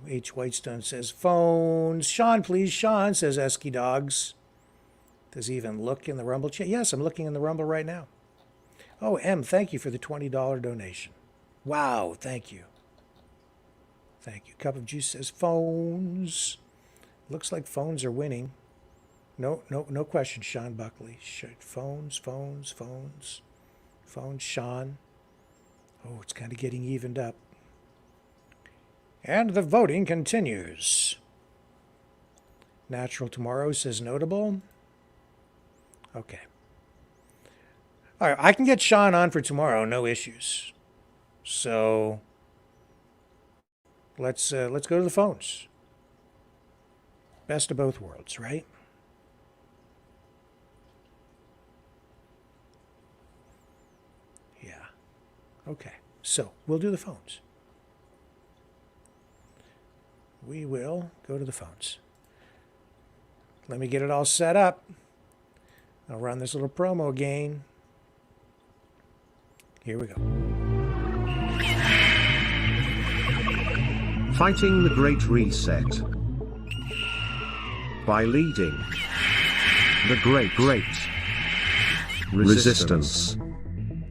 H. Whitestone says phones. Sean, please, Sean, says Esky Dogs. Does he even look in the Rumble chat? Yes, I'm looking in the Rumble right now. Oh, M, thank you for the $20 donation. Wow, thank you. Thank you. Cup of Juice says phones. Looks like phones are winning. No question, Sean Buckley. Phones, phones, phones. Phones, Sean. Oh, it's kind of getting evened up. And the voting continues. Natural Tomorrow says notable. Okay. All right, I can get Sean on for tomorrow, no issues. So let's go to the phones. Best of both worlds, right? Yeah. Okay. So we'll do the phones. We will go to the phones. Let me get it all set up. I'll run this little promo again. Here we go. Fighting the Great Reset. By leading the Great Resistance.